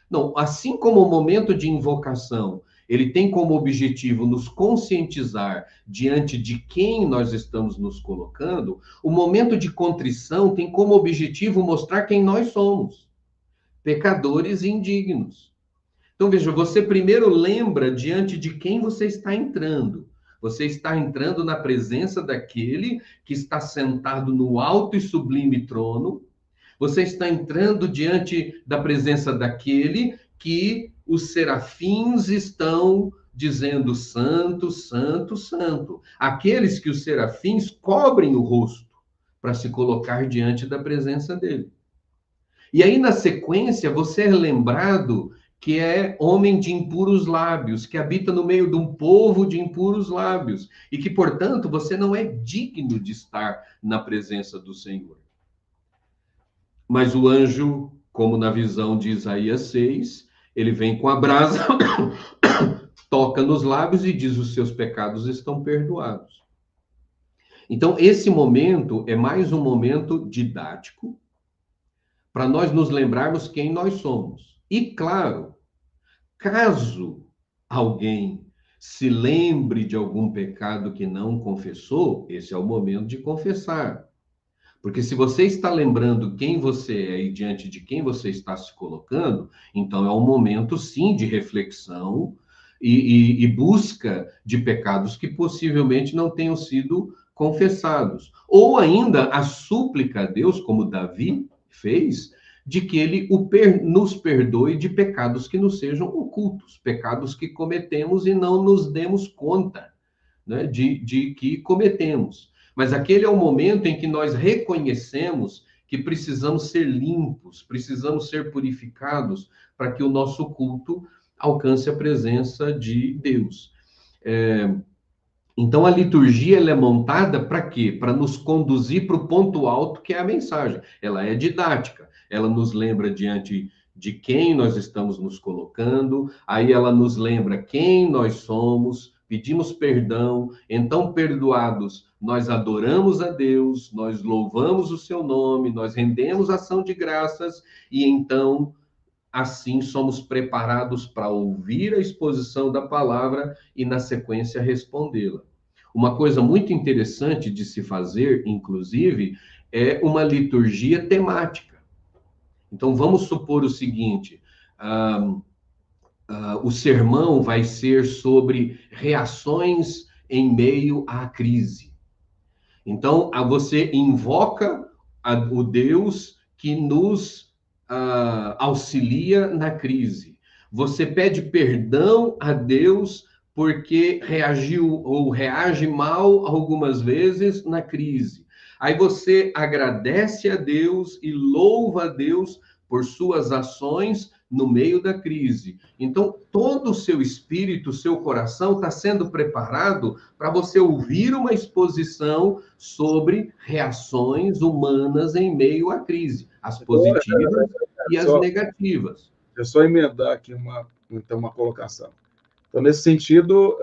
Não, assim como o momento de invocação, ele tem como objetivo nos conscientizar diante de quem nós estamos nos colocando, o momento de contrição tem como objetivo mostrar quem nós somos, pecadores e indignos. Então, veja, você primeiro lembra diante de quem você está entrando. Você está entrando na presença daquele que está sentado no alto e sublime trono. Você está entrando diante da presença daquele que os serafins estão dizendo santo, santo, santo. Aqueles que os serafins cobrem o rosto para se colocar diante da presença dele. E aí, na sequência, você é lembrado que é homem de impuros lábios, que habita no meio de um povo de impuros lábios, e que, portanto, você não é digno de estar na presença do Senhor. Mas o anjo, como na visão de Isaías 6, ele vem com a brasa, toca nos lábios e diz: os seus pecados estão perdoados. Então, esse momento é mais um momento didático, para nós nos lembrarmos quem nós somos. E, claro, caso alguém se lembre de algum pecado que não confessou, esse é o momento de confessar. Porque se você está lembrando quem você é e diante de quem você está se colocando, então é um momento, sim, de reflexão e busca de pecados que possivelmente não tenham sido confessados. Ou ainda a súplica a Deus, como Davi fez, de que ele nos perdoe de pecados que nos sejam ocultos, pecados que cometemos e não nos demos conta, né, de que cometemos. Mas aquele é o momento em que nós reconhecemos que precisamos ser limpos, precisamos ser purificados para que o nosso culto alcance a presença de Deus. Então, a liturgia ela é montada para quê? Para nos conduzir para o ponto alto, que é a mensagem. Ela é didática, ela nos lembra diante de quem nós estamos nos colocando, aí ela nos lembra quem nós somos, pedimos perdão, então, perdoados, nós adoramos a Deus, nós louvamos o seu nome, nós rendemos ação de graças, e então, assim, somos preparados para ouvir a exposição da palavra e, na sequência, respondê-la. Uma coisa muito interessante de se fazer, inclusive, é uma liturgia temática. Então, vamos supor o seguinte, o sermão vai ser sobre reações em meio à crise. Então, você invoca o Deus que nos auxilia na crise. Você pede perdão a Deus porque reagiu ou reage mal algumas vezes na crise. Aí você agradece a Deus e louva a Deus por suas ações no meio da crise. Então, todo o seu espírito, o seu coração está sendo preparado para você ouvir uma exposição sobre reações humanas em meio à crise, as positivas e as negativas. É só emendar aqui uma colocação. Então, nesse sentido,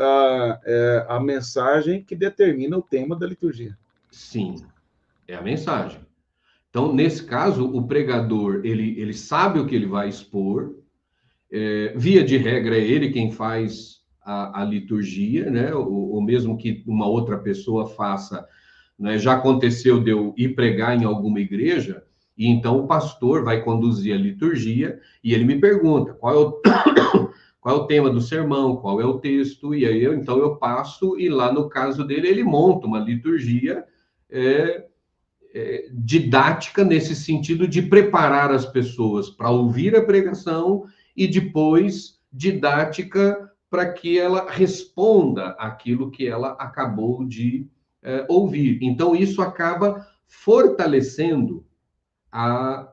é a mensagem que determina o tema da liturgia. Sim, é a mensagem. Então, nesse caso, o pregador, ele sabe o que ele vai expor, via de regra, é ele quem faz a liturgia, né? Ou mesmo que uma outra pessoa faça, né? Já aconteceu de eu ir pregar em alguma igreja, e então o pastor vai conduzir a liturgia, e ele me pergunta qual é o tema do sermão, qual é o texto, e aí então eu passo, e lá no caso dele, ele monta uma liturgia didática nesse sentido de preparar as pessoas para ouvir a pregação e depois didática para que ela responda aquilo que ela acabou de ouvir. Então, isso acaba fortalecendo a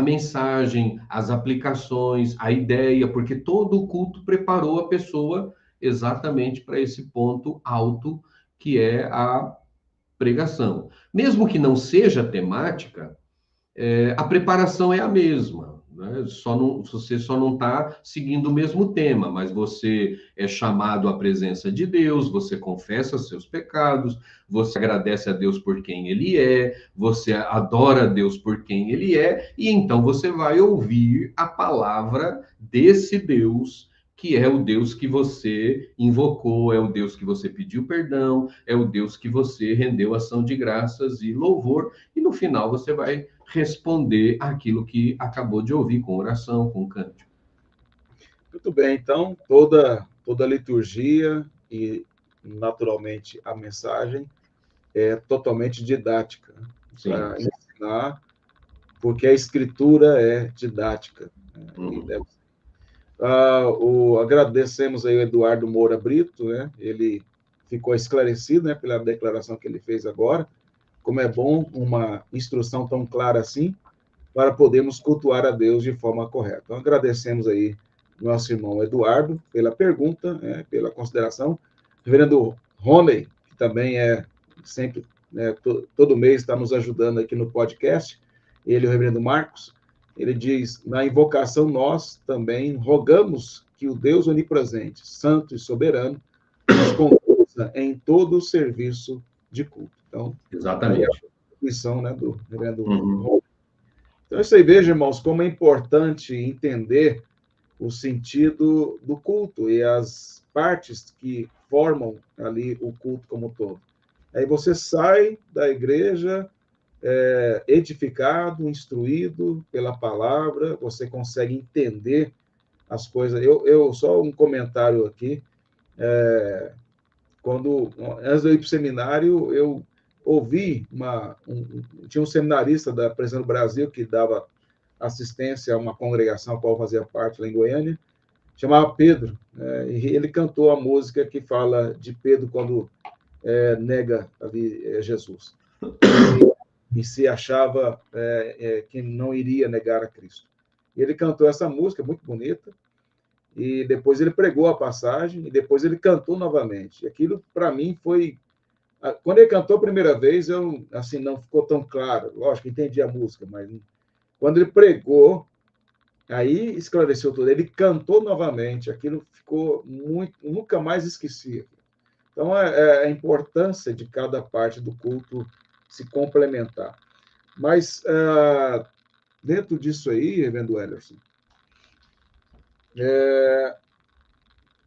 mensagem, as aplicações, a ideia, porque todo o culto preparou a pessoa exatamente para esse ponto alto que é a pregação. Mesmo que não seja temática, a preparação é a mesma. Né? Você só não está seguindo o mesmo tema, mas você é chamado à presença de Deus, você confessa seus pecados, você agradece a Deus por quem Ele é, você adora a Deus por quem Ele é, e então você vai ouvir a palavra desse Deus, que é o Deus que você invocou, é o Deus que você pediu perdão, é o Deus que você rendeu ação de graças e louvor, e no final você vai responder aquilo que acabou de ouvir com oração, com cântico. Muito bem, então, toda a liturgia e, naturalmente, a mensagem é totalmente didática, para ensinar, porque a escritura é didática. Né? Uhum. Agradecemos aí o Eduardo Moura Brito, né? Ele ficou esclarecido, né, pela declaração que ele fez agora, como é bom uma instrução tão clara assim, para podermos cultuar a Deus de forma correta. Então, agradecemos aí nosso irmão Eduardo pela pergunta, né, pela consideração. Reverendo Rony, que também sempre, né, todo mês está nos ajudando aqui no podcast, ele e o reverendo Marcos, ele diz, na invocação nós também rogamos que o Deus onipresente, santo e soberano, nos conduza em todo o serviço de culto. Então, exatamente. Aí a missão, né, do reverendo Rony. Então, isso aí, veja, irmãos, como é importante entender o sentido do culto e as partes que formam ali o culto como um todo. Aí você sai da igreja edificado, instruído pela palavra, você consegue entender as coisas. Só um comentário aqui. Antes de eu ir para o seminário, eu ouvi tinha um seminarista da Presença do Brasil que dava assistência a uma congregação a qual eu fazia parte lá em Goiânia, chamava Pedro, e ele cantou a música que fala de Pedro quando nega ali Jesus e se achava que não iria negar a Cristo. E ele cantou essa música muito bonita, e depois ele pregou a passagem, e depois ele cantou novamente. E aquilo, para mim, foi... Quando ele cantou a primeira vez, assim, não ficou tão claro. Lógico, entendi a música, mas quando ele pregou, aí esclareceu tudo. Ele cantou novamente, aquilo ficou muito... Nunca mais esqueci. Então, a importância de cada parte do culto se complementar. Mas, dentro disso aí, reverendo Ellerson,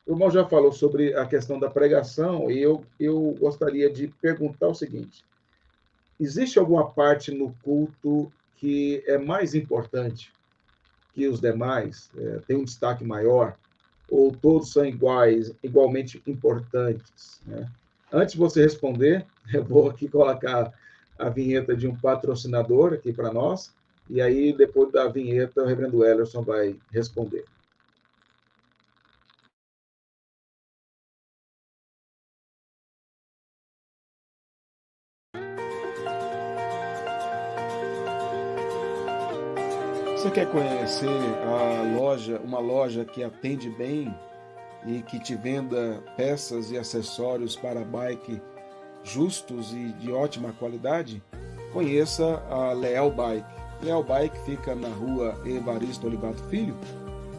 o irmão já falou sobre a questão da pregação, e eu gostaria de perguntar o seguinte: existe alguma parte no culto que é mais importante que os demais? Tem um destaque maior? Ou todos são igualmente importantes, né? Antes de você responder, eu vou aqui colocar a vinheta de um patrocinador aqui para nós, e aí, depois da vinheta, o reverendo Ellerson vai responder. Você quer conhecer uma loja que atende bem e que te venda peças e acessórios para bike justos e de ótima qualidade? Conheça a Leal Bike. Leal Bike fica na rua Evaristo Olivato Filho,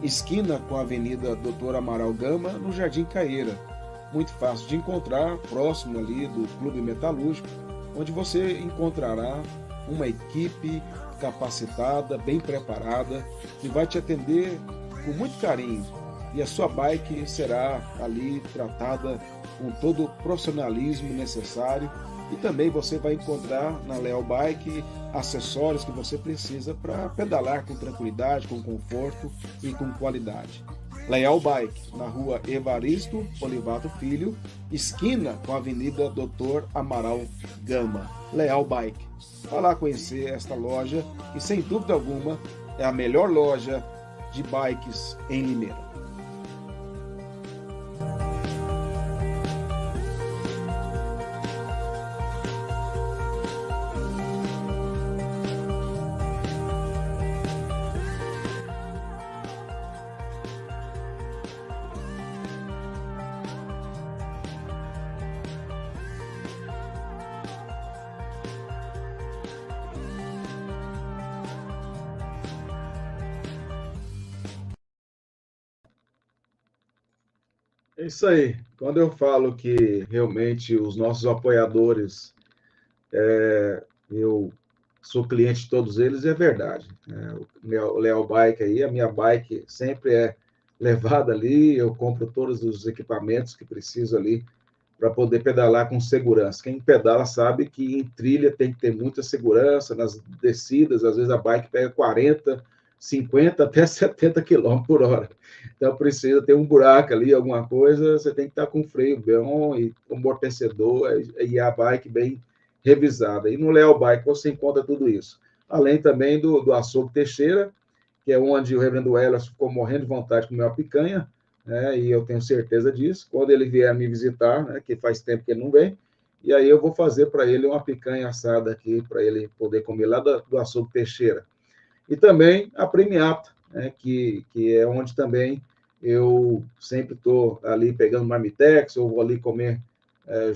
esquina com a Avenida Doutor Amaral Gama, no Jardim Caeira. Muito fácil de encontrar, próximo ali do Clube Metalúrgico, onde você encontrará uma equipe capacitada, bem preparada, que vai te atender com muito carinho. E a sua bike será ali tratada com todo o profissionalismo necessário. E também você vai encontrar na Leal Bike acessórios que você precisa para pedalar com tranquilidade, com conforto e com qualidade. Leal Bike, na rua Evaristo Olivato Filho, esquina com a Avenida Doutor Amaral Gama. Leal Bike. Vá lá conhecer esta loja, que sem dúvida alguma é a melhor loja de bikes em Limeira. É isso aí. Quando eu falo que realmente os nossos apoiadores, eu sou cliente de todos eles, é verdade. O Leal Bike aí, a minha bike sempre é levada ali, eu compro todos os equipamentos que preciso ali para poder pedalar com segurança. Quem pedala sabe que em trilha tem que ter muita segurança, nas descidas, às vezes a bike pega 40, 50 até 70 km por hora. Então precisa ter um buraco ali, alguma coisa, você tem que estar com freio bom e amortecedor e a bike bem revisada. E no Leal Bike você encontra tudo isso. Além também do açougue Teixeira, que é onde o reverendo Elas ficou morrendo de vontade de comer uma picanha, né, e eu tenho certeza disso. Quando ele vier me visitar, né, que faz tempo que ele não vem, e aí eu vou fazer para ele uma picanha assada aqui, para ele poder comer lá do açougue Teixeira. E também a Premiata, né, que é onde também eu sempre estou ali pegando marmitex, ou vou ali comer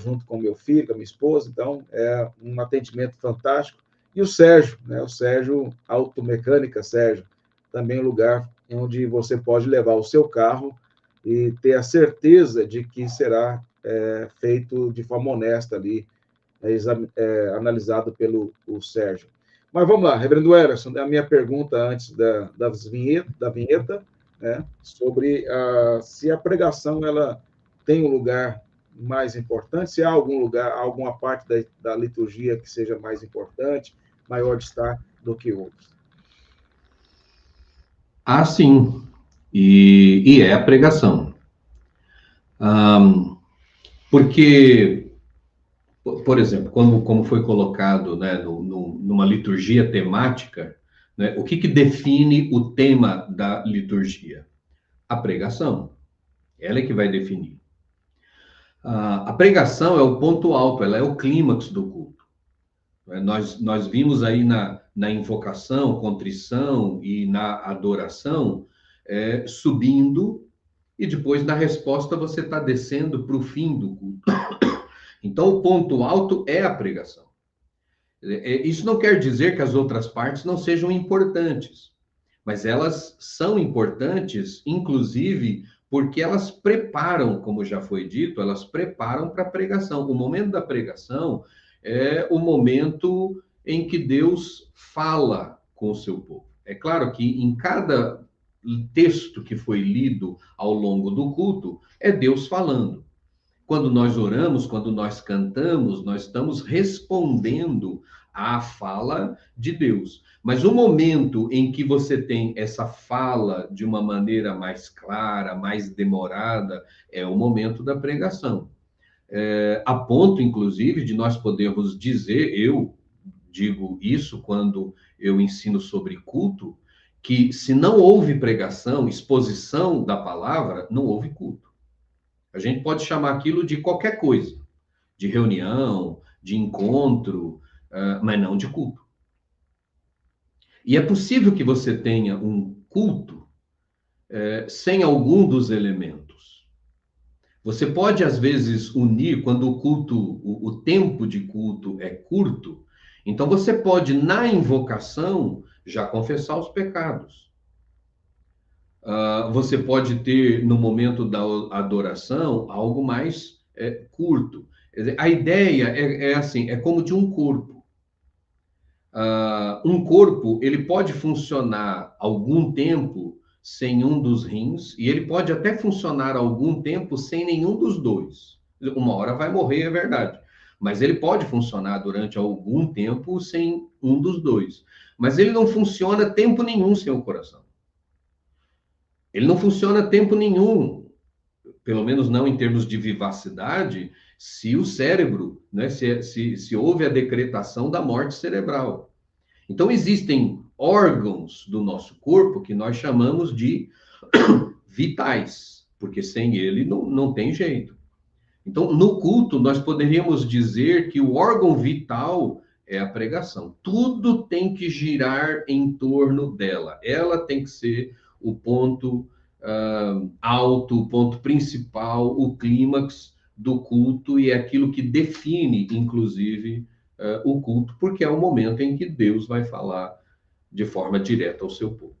junto com meu filho, com a minha esposa, então é um atendimento fantástico. E o Sérgio, né, o Sérgio Automecânica Sérgio, também um lugar onde você pode levar o seu carro e ter a certeza de que será feito de forma honesta ali, analisado pelo Sérgio. Mas vamos lá, reverendo Emerson, a minha pergunta antes da vinheta, né, sobre se a pregação ela tem um lugar mais importante, se há algum lugar, alguma parte da liturgia que seja mais importante, maior destaque do que outros. Ah, sim, e é a pregação. Porque, por exemplo, como foi colocado, né, numa liturgia temática, né, o que define o tema da liturgia? A pregação. Ela é que vai definir. A pregação é o ponto alto, ela é o clímax do culto. Nós vimos aí na invocação, contrição e na adoração, subindo, e depois na resposta você está descendo para o fim do culto. Então, o ponto alto é a pregação. Isso não quer dizer que as outras partes não sejam importantes, mas elas são importantes, inclusive, porque elas preparam, como já foi dito, elas preparam para a pregação. O momento da pregação é o momento em que Deus fala com o seu povo. É claro que em cada texto que foi lido ao longo do culto, é Deus falando. Quando nós oramos, quando nós cantamos, nós estamos respondendo à fala de Deus. Mas o momento em que você tem essa fala de uma maneira mais clara, mais demorada, é o momento da pregação. A ponto, inclusive, de nós podermos dizer, eu digo isso quando eu ensino sobre culto, que se não houve pregação, exposição da palavra, não houve culto. A gente pode chamar aquilo de qualquer coisa, de reunião, de encontro, mas não de culto. E é possível que você tenha um culto sem algum dos elementos. Você pode, às vezes, unir, quando o culto, o tempo de culto é curto, então você pode, na invocação, já confessar os pecados. Você pode ter, no momento da adoração, algo mais curto. A ideia é assim, é como de um corpo. Um corpo, ele pode funcionar algum tempo sem um dos rins, e ele pode até funcionar algum tempo sem nenhum dos dois. Uma hora vai morrer, é verdade. Mas ele pode funcionar durante algum tempo sem um dos dois. Mas ele não funciona tempo nenhum sem o coração. Ele não funciona tempo nenhum, pelo menos não em termos de vivacidade, se o cérebro, né, se houve a decretação da morte cerebral. Então, existem órgãos do nosso corpo que nós chamamos de vitais, porque sem ele não tem jeito. Então, no culto, nós poderíamos dizer que o órgão vital é a pregação. Tudo tem que girar em torno dela. Ela tem que ser o ponto alto, o ponto principal, o clímax do culto, e é aquilo que define, inclusive, o culto, porque é o momento em que Deus vai falar de forma direta ao seu povo.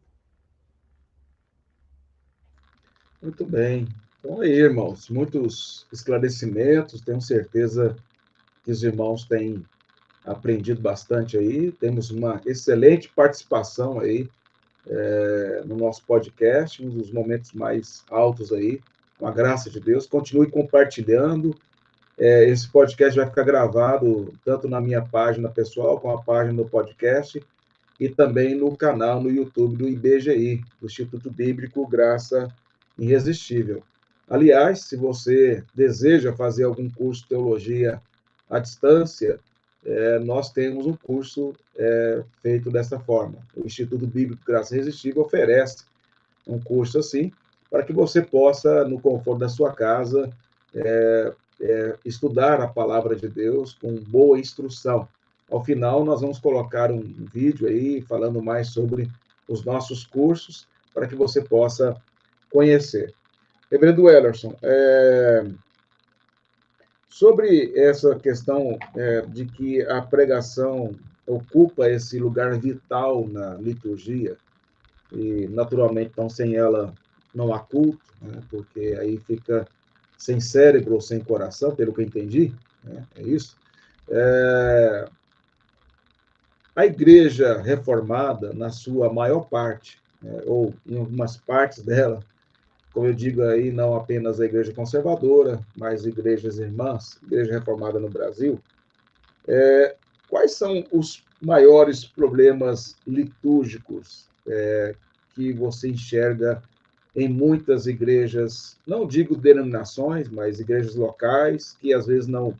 Muito bem. Então, aí, irmãos, muitos esclarecimentos. Tenho certeza que os irmãos têm aprendido bastante aí. Temos uma excelente participação aí no nosso podcast, um dos momentos mais altos aí, com a graça de Deus. Continue compartilhando. Esse podcast vai ficar gravado tanto na minha página pessoal, como a página do podcast, e também no canal no YouTube do IBGI, do Instituto Bíblico Graça Irresistível. Aliás, se você deseja fazer algum curso de teologia à distância, nós temos um curso feito dessa forma. O Instituto Bíblico Graça Irresistível oferece um curso assim, para que você possa, no conforto da sua casa, estudar a palavra de Deus com boa instrução. Ao final, nós vamos colocar um vídeo aí falando mais sobre os nossos cursos, para que você possa conhecer. Reverendo Wellerson, sobre essa questão de que a pregação ocupa esse lugar vital na liturgia, e naturalmente, então, sem ela não há culto, né, porque aí fica sem cérebro ou sem coração, pelo que eu entendi, né, é isso. A igreja reformada, na sua maior parte, né, ou em algumas partes dela, como eu digo aí, não apenas a igreja conservadora, mas igrejas irmãs, igreja reformada no Brasil, quais são os maiores problemas litúrgicos que você enxerga em muitas igrejas, não digo denominações, mas igrejas locais, que às vezes não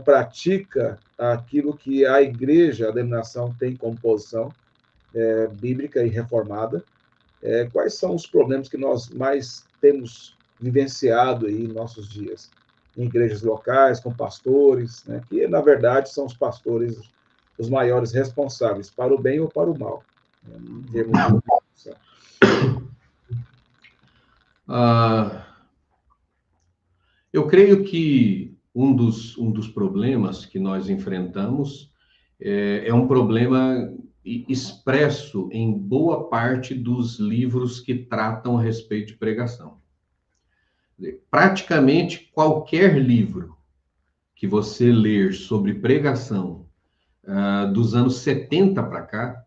pratica aquilo que a igreja, a denominação, tem como posição bíblica e reformada? Quais são os problemas que nós mais temos vivenciado aí em nossos dias? Em igrejas locais, com pastores, né, que, na verdade, são os pastores os maiores responsáveis, para o bem ou para o mal, né, em termos de eu creio que um dos problemas que nós enfrentamos é um problema expresso em boa parte dos livros que tratam a respeito de pregação. Praticamente qualquer livro que você ler sobre pregação dos anos 70 para cá,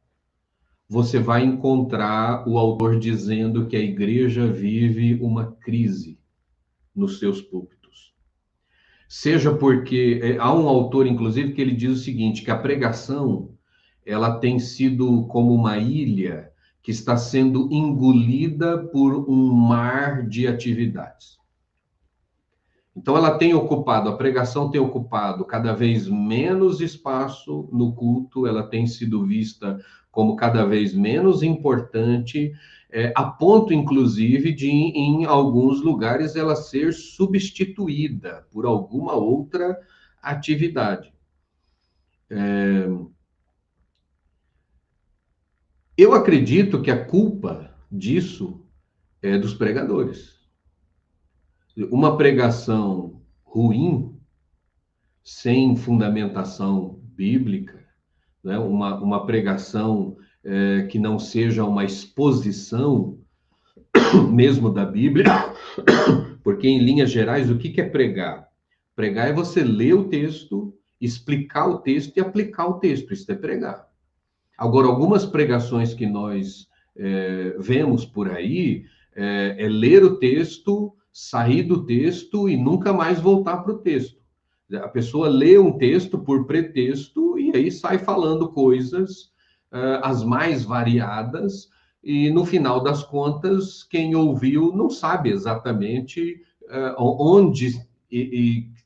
você vai encontrar o autor dizendo que a igreja vive uma crise nos seus púlpitos. seja porque há um autor, inclusive, que ele diz o seguinte, que a pregação ela tem sido como uma ilha que está sendo engolida por um mar de atividades. Então, a pregação tem ocupado cada vez menos espaço no culto, ela tem sido vista como cada vez menos importante, a ponto, inclusive, de, em alguns lugares, ela ser substituída por alguma outra atividade. Eu acredito que a culpa disso é dos pregadores. Uma pregação ruim, sem fundamentação bíblica, né? Uma pregação que não seja uma exposição mesmo da Bíblia, porque em linhas gerais, o que é pregar? Pregar é você ler o texto, explicar o texto e aplicar o texto, isso é pregar. Agora, algumas pregações que nós vemos por aí é ler o texto, sair do texto e nunca mais voltar para o texto. A pessoa lê um texto por pretexto e aí sai falando coisas as mais variadas e, no final das contas, quem ouviu não sabe exatamente onde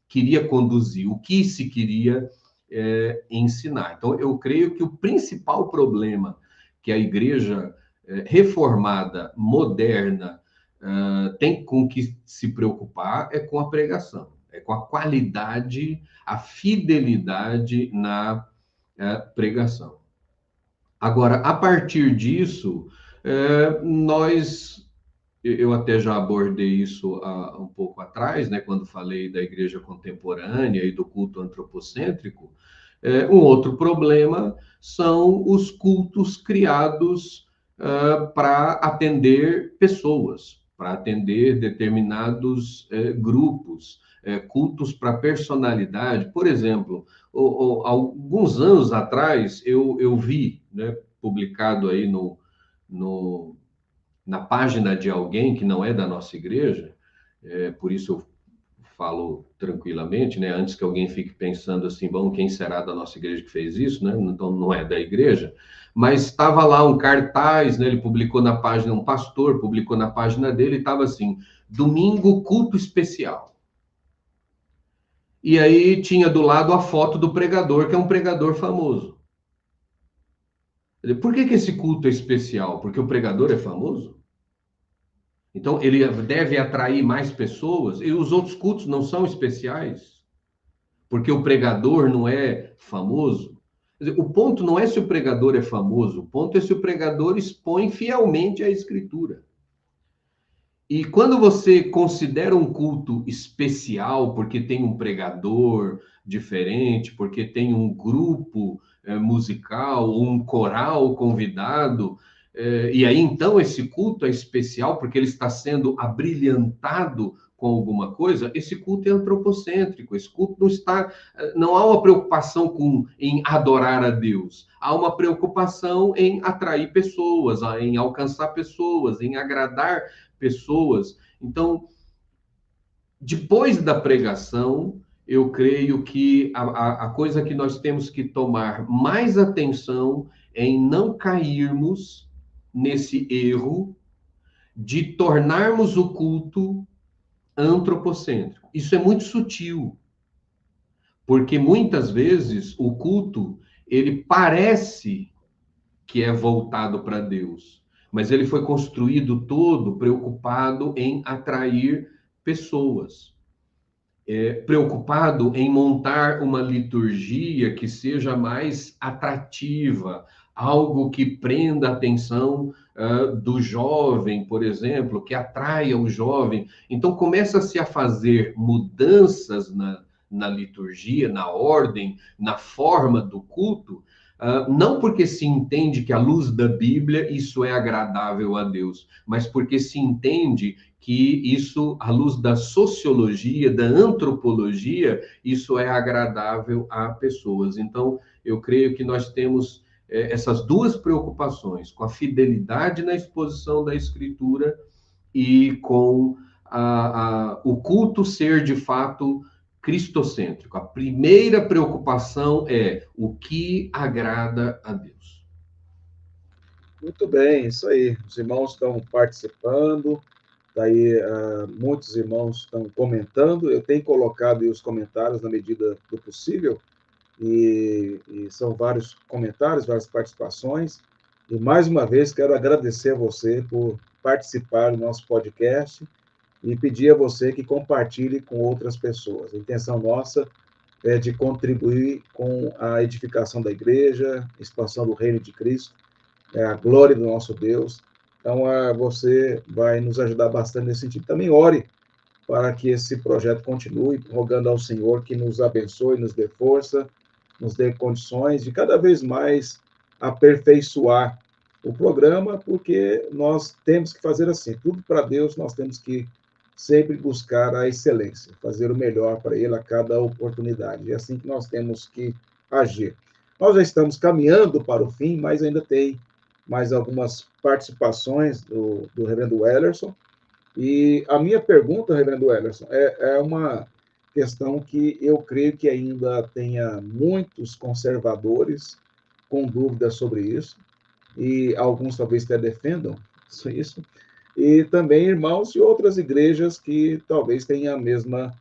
queria conduzir, o que se queria ensinar. Então, eu creio que o principal problema que a igreja reformada, moderna, tem com que se preocupar é com a pregação, é com a qualidade, a fidelidade na pregação. Agora, a partir disso, eu até já abordei isso há um pouco atrás, né, quando falei da igreja contemporânea e do culto antropocêntrico. Um outro problema são os cultos criados para atender pessoas, para atender determinados grupos, cultos para personalidade. Por exemplo, alguns anos atrás, eu vi, né, publicado aí na página de alguém que não é da nossa igreja, por isso eu falo tranquilamente, né? Antes que alguém fique pensando assim, bom, quem será da nossa igreja que fez isso, né? Então não é da igreja, mas estava lá um cartaz, né? Ele publicou na página, um pastor publicou na página dele, estava assim, domingo culto especial. E aí tinha do lado a foto do pregador, que é um pregador famoso. Por que esse culto é especial? Porque o pregador é famoso? Então, ele deve atrair mais pessoas, e os outros cultos não são especiais, porque o pregador não é famoso. Quer dizer, o ponto não é se o pregador é famoso, o ponto é se o pregador expõe fielmente a Escritura. E quando você considera um culto especial, porque tem um pregador diferente, porque tem um grupo musical, um coral convidado, e aí então esse culto é especial porque ele está sendo abrilhantado com alguma coisa, esse culto é antropocêntrico, esse culto não há uma preocupação em adorar a Deus, há uma preocupação em atrair pessoas, em alcançar pessoas, em agradar pessoas. Então, depois da pregação, eu creio que a coisa que nós temos que tomar mais atenção é em não cairmos nesse erro de tornarmos o culto antropocêntrico. Isso é muito sutil, porque muitas vezes o culto, ele parece que é voltado para Deus, mas ele foi construído todo preocupado em atrair pessoas, preocupado em montar uma liturgia que seja mais atrativa, algo que prenda a atenção do jovem, por exemplo, que atraia o jovem. Então, começa-se a fazer mudanças na liturgia, na ordem, na forma do culto, não porque se entende que à luz da Bíblia isso é agradável a Deus, mas porque se entende que isso, à luz da sociologia, da antropologia, isso é agradável a pessoas. Então, eu creio que nós temos essas duas preocupações, com a fidelidade na exposição da Escritura e com o culto ser, de fato, cristocêntrico. A primeira preocupação é o que agrada a Deus. Muito bem, isso aí. Os irmãos estão participando, daí muitos irmãos estão comentando. Eu tenho colocado aí os comentários na medida do possível, e são vários comentários, várias participações. E mais uma vez quero agradecer a você por participar do nosso podcast e pedir a você que compartilhe com outras pessoas. A intenção nossa é de contribuir com a edificação da igreja, expansão do reino de Cristo, a glória do nosso Deus. Então, você vai nos ajudar bastante nesse sentido. Também ore para que esse projeto continue, rogando ao Senhor que nos abençoe, nos dê força, nos dê condições de cada vez mais aperfeiçoar o programa, porque nós temos que fazer assim. Tudo para Deus, nós temos que sempre buscar a excelência, fazer o melhor para Ele a cada oportunidade. É assim que nós temos que agir. Nós já estamos caminhando para o fim, mas ainda tem mais algumas participações do reverendo Wellerson. E a minha pergunta, reverendo Wellerson, é uma questão que eu creio que ainda tenha muitos conservadores com dúvidas sobre isso, e alguns talvez até defendam isso, e também irmãos de outras igrejas que talvez tenham a mesma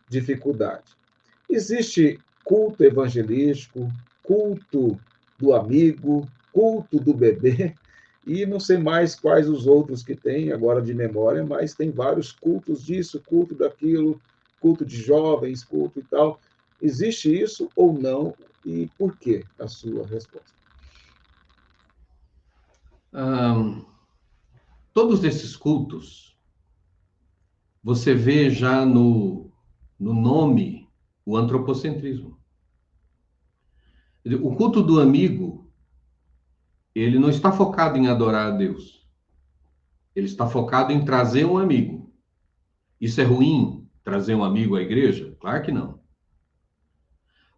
dificuldade. Existe culto evangelístico, culto do amigo, culto do bebê, e não sei mais quais os outros que tem agora de memória, mas tem vários cultos disso, culto daquilo, culto de jovens, culto e tal. Existe isso ou não? E por quê? A sua resposta. Todos esses cultos, você vê já no nome o antropocentrismo. O culto do amigo, ele não está focado em adorar a Deus. Ele está focado em trazer um amigo. Isso é ruim, trazer um amigo à igreja? Claro que não.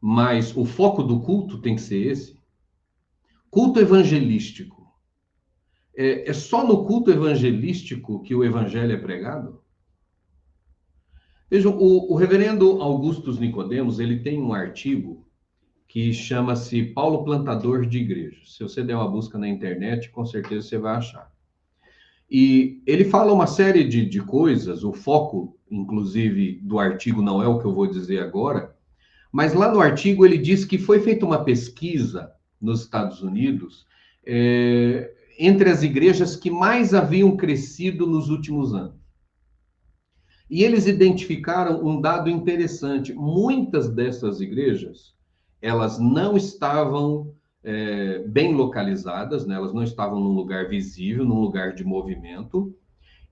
Mas o foco do culto tem que ser esse. Culto evangelístico. É só no culto evangelístico que o evangelho é pregado? Vejam, o reverendo Augustus Nicodemos, ele tem um artigo que chama-se Paulo Plantador de Igrejas. Se você der uma busca na internet, com certeza você vai achar. E ele fala uma série de coisas, o foco, inclusive, do artigo não é o que eu vou dizer agora, mas lá no artigo ele diz que foi feita uma pesquisa nos Estados Unidos entre as igrejas que mais haviam crescido nos últimos anos. E eles identificaram um dado interessante. Muitas dessas igrejas, elas não estavam bem localizadas, né? Elas não estavam num lugar visível, num lugar de movimento,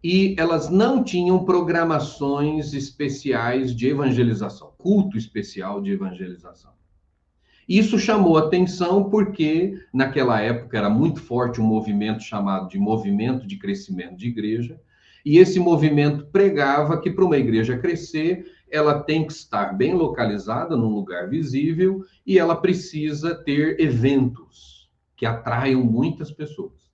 e elas não tinham programações especiais de evangelização, culto especial de evangelização. Isso chamou atenção porque, naquela época, era muito forte um movimento chamado de movimento de crescimento de igreja, e esse movimento pregava que para uma igreja crescer, ela tem que estar bem localizada, num lugar visível, e ela precisa ter eventos que atraiam muitas pessoas.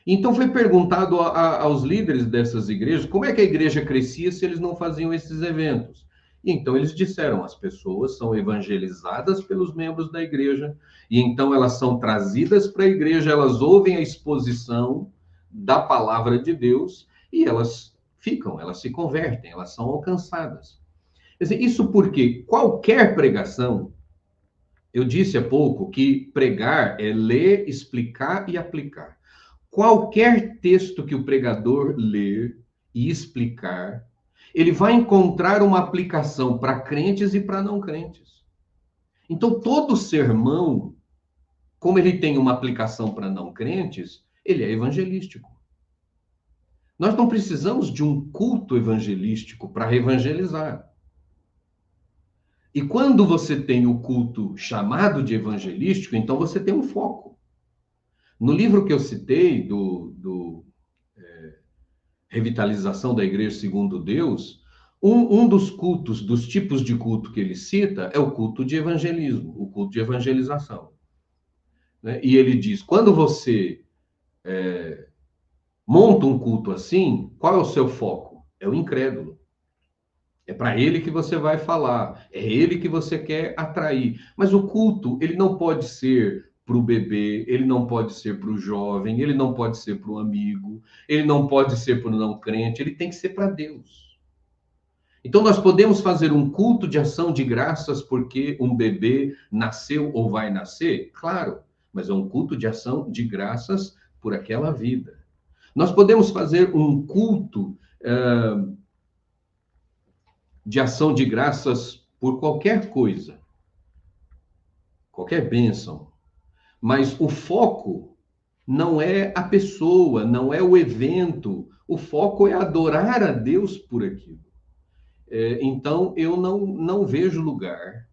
Então foi perguntado aos líderes dessas igrejas como é que a igreja crescia se eles não faziam esses eventos. E então eles disseram, as pessoas são evangelizadas pelos membros da igreja, e então elas são trazidas para a igreja, elas ouvem a exposição da palavra de Deus, e elas ficam, elas se convertem, elas são alcançadas. Quer dizer, isso porque qualquer pregação, eu disse há pouco que pregar é ler, explicar e aplicar. Qualquer texto que o pregador ler e explicar, ele vai encontrar uma aplicação para crentes e para não crentes. Então, todo sermão, como ele tem uma aplicação para não crentes, ele é evangelístico. Nós não precisamos de um culto evangelístico para evangelizar. E quando você tem o culto chamado de evangelístico, então você tem um foco. No livro que eu citei, do Revitalização da Igreja Segundo Deus, um dos cultos, dos tipos de culto que ele cita, é o culto de evangelismo, o culto de evangelização. Né? E ele diz, quando você monta um culto assim, qual é o seu foco? É o incrédulo. É para ele que você vai falar, é ele que você quer atrair. Mas o culto, ele não pode ser para o bebê, ele não pode ser para o jovem, ele não pode ser para o amigo, ele não pode ser para o não crente, ele tem que ser para Deus. Então, nós podemos fazer um culto de ação de graças porque um bebê nasceu ou vai nascer? Claro, mas é um culto de ação de graças por aquela vida. Nós podemos fazer um culto de ação de graças por qualquer coisa, qualquer bênção, mas o foco não é a pessoa, não é o evento, o foco é adorar a Deus por aquilo. Então, eu não vejo lugar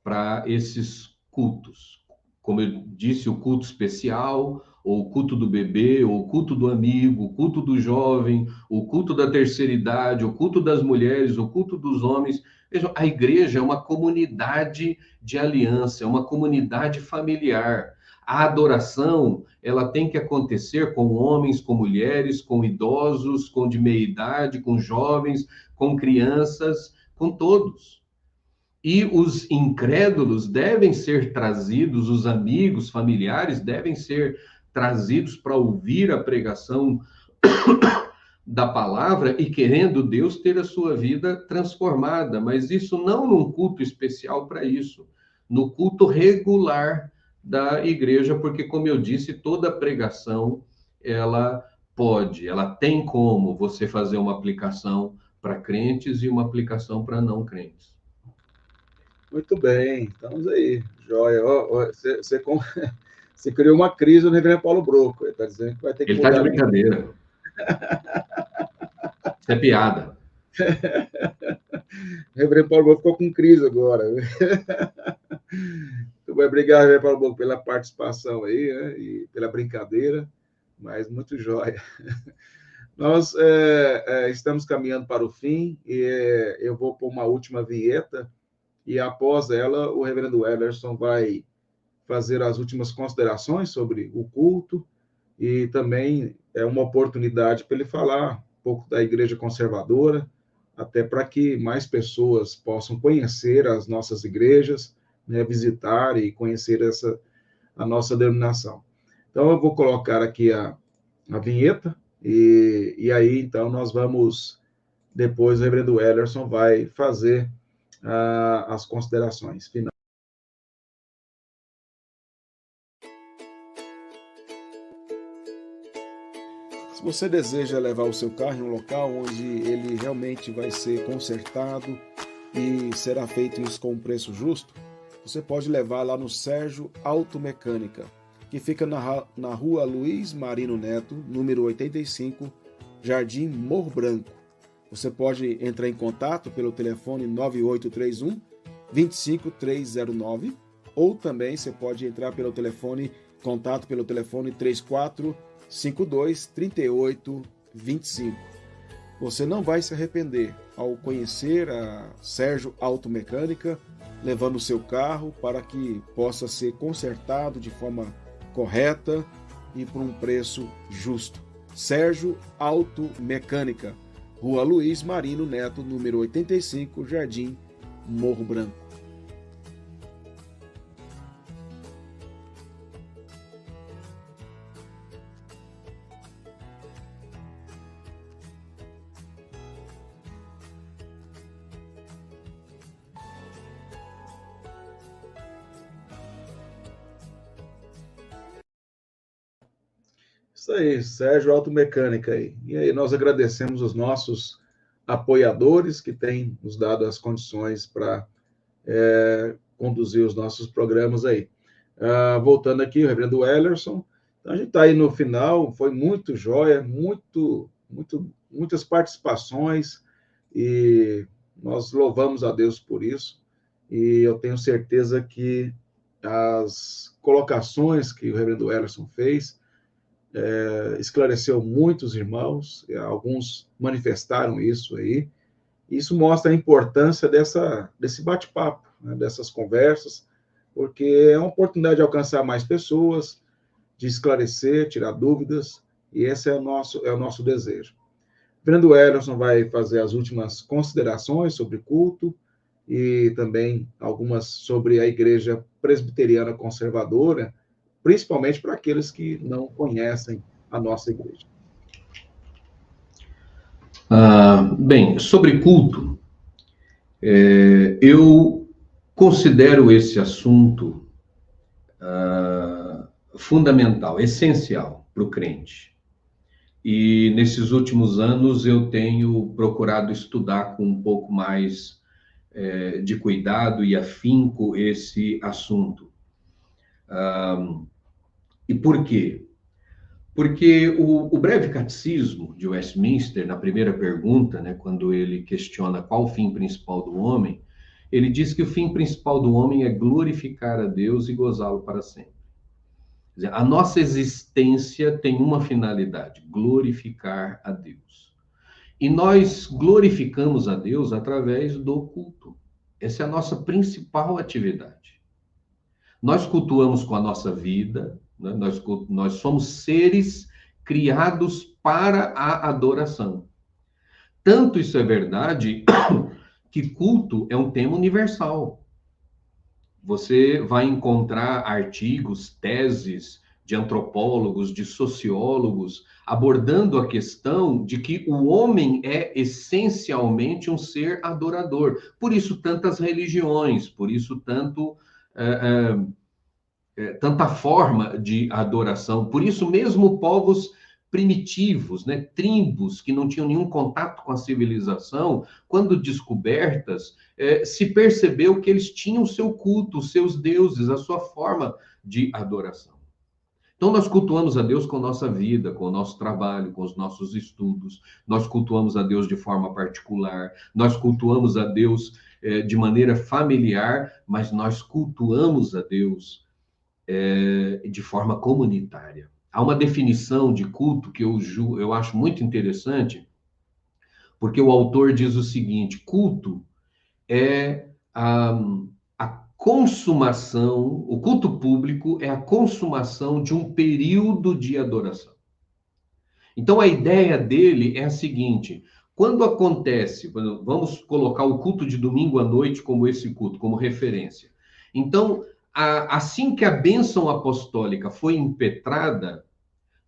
para esses cultos. Como eu disse, o culto especial, ou o culto do bebê, ou o culto do amigo, o culto do jovem, o culto da terceira idade, o culto das mulheres, o culto dos homens. Vejam, a igreja é uma comunidade de aliança, é uma comunidade familiar. A adoração, ela tem que acontecer com homens, com mulheres, com idosos, com de meia idade, com jovens, com crianças, com todos. E os incrédulos devem ser trazidos, os amigos, familiares devem ser trazidos para ouvir a pregação da palavra e, querendo Deus, ter a sua vida transformada. Mas isso não num culto especial para isso, no culto regular da igreja, porque, como eu disse, toda pregação, ela tem como você fazer uma aplicação para crentes e uma aplicação para não crentes. Muito bem, estamos aí. Joia. Você criou uma crise no reverendo Paulo Broco. Ele está dizendo que vai ter que Ele está de mudar. brincadeira. Isso é piada. O reverendo Paulo Broco ficou com crise agora. Então, vai obrigado, reverendo Paulo Broco, pela participação aí, né? E pela brincadeira, mas muito joia. Nós estamos caminhando para o fim e eu vou pôr uma última vinheta e após ela o reverendo Ellerson vai fazer as últimas considerações sobre o culto e também é uma oportunidade para ele falar um pouco da igreja conservadora, até para que mais pessoas possam conhecer as nossas igrejas, né, visitar e conhecer a nossa denominação. Então, eu vou colocar aqui a vinheta, e aí, então, nós vamos, depois o reverendo Ellerson vai fazer as considerações finais. Se você deseja levar o seu carro em um local onde ele realmente vai ser consertado e será feito isso com um preço justo, você pode levar lá no Sérgio Automecânica, que fica na rua Luiz Marino Neto, número 85, Jardim Morro Branco. Você pode entrar em contato pelo telefone 9831-25309 ou também você pode entrar pelo telefone, contato pelo telefone 3452-3825. Você não vai se arrepender ao conhecer a Sérgio Automecânica, levando o seu carro para que possa ser consertado de forma correta e por um preço justo. Sérgio Automecânica, Rua Luiz Marino Neto, número 85, Jardim Morro Branco. Isso aí, Sérgio Automecânica aí. E aí nós agradecemos os nossos apoiadores que têm nos dado as condições para conduzir os nossos programas aí. Voltando aqui, o reverendo Ellerson. Então, a gente está aí no final, foi muito jóia, muitas participações, e nós louvamos a Deus por isso, e eu tenho certeza que as colocações que o reverendo Ellerson fez esclareceu muitos irmãos, alguns manifestaram isso aí. Isso mostra a importância desse bate-papo, né, dessas conversas, porque é uma oportunidade de alcançar mais pessoas, de esclarecer, tirar dúvidas, e esse é o nosso desejo. Reverendo Elerson vai fazer as últimas considerações sobre culto e também algumas sobre a Igreja Presbiteriana Conservadora, principalmente para aqueles que não conhecem a nossa igreja. Bem, sobre culto, eu considero esse assunto fundamental, essencial para o crente. E nesses últimos anos eu tenho procurado estudar com um pouco mais de cuidado e afinco esse assunto. E por quê? Porque o breve catecismo de Westminster, na primeira pergunta, né, quando ele questiona qual o fim principal do homem, ele diz que o fim principal do homem é glorificar a Deus e gozá-lo para sempre. Quer dizer, a nossa existência tem uma finalidade: glorificar a Deus. E nós glorificamos a Deus através do culto. Essa é a nossa principal atividade. Nós cultuamos com a nossa vida, né? Nós somos seres criados para a adoração. Tanto isso é verdade que culto é um tema universal. Você vai encontrar artigos, teses de antropólogos, de sociólogos, abordando a questão de que o homem é essencialmente um ser adorador. Por isso, tantas religiões, por isso, tanta forma de adoração. Por isso, mesmo povos primitivos, né, tribos que não tinham nenhum contato com a civilização, quando descobertas, se percebeu que eles tinham o seu culto, os seus deuses, a sua forma de adoração. Então, nós cultuamos a Deus com a nossa vida, com o nosso trabalho, com os nossos estudos. Nós cultuamos a Deus de forma particular. Nós cultuamos a Deus de maneira familiar, mas nós cultuamos a Deus de forma comunitária. Há uma definição de culto que eu acho muito interessante, porque o autor diz o seguinte: culto é a consumação, o culto público é a consumação de um período de adoração. Então, a ideia dele é a seguinte: quando acontece, vamos colocar o culto de domingo à noite como esse culto, como referência. Então, assim que a bênção apostólica foi impetrada,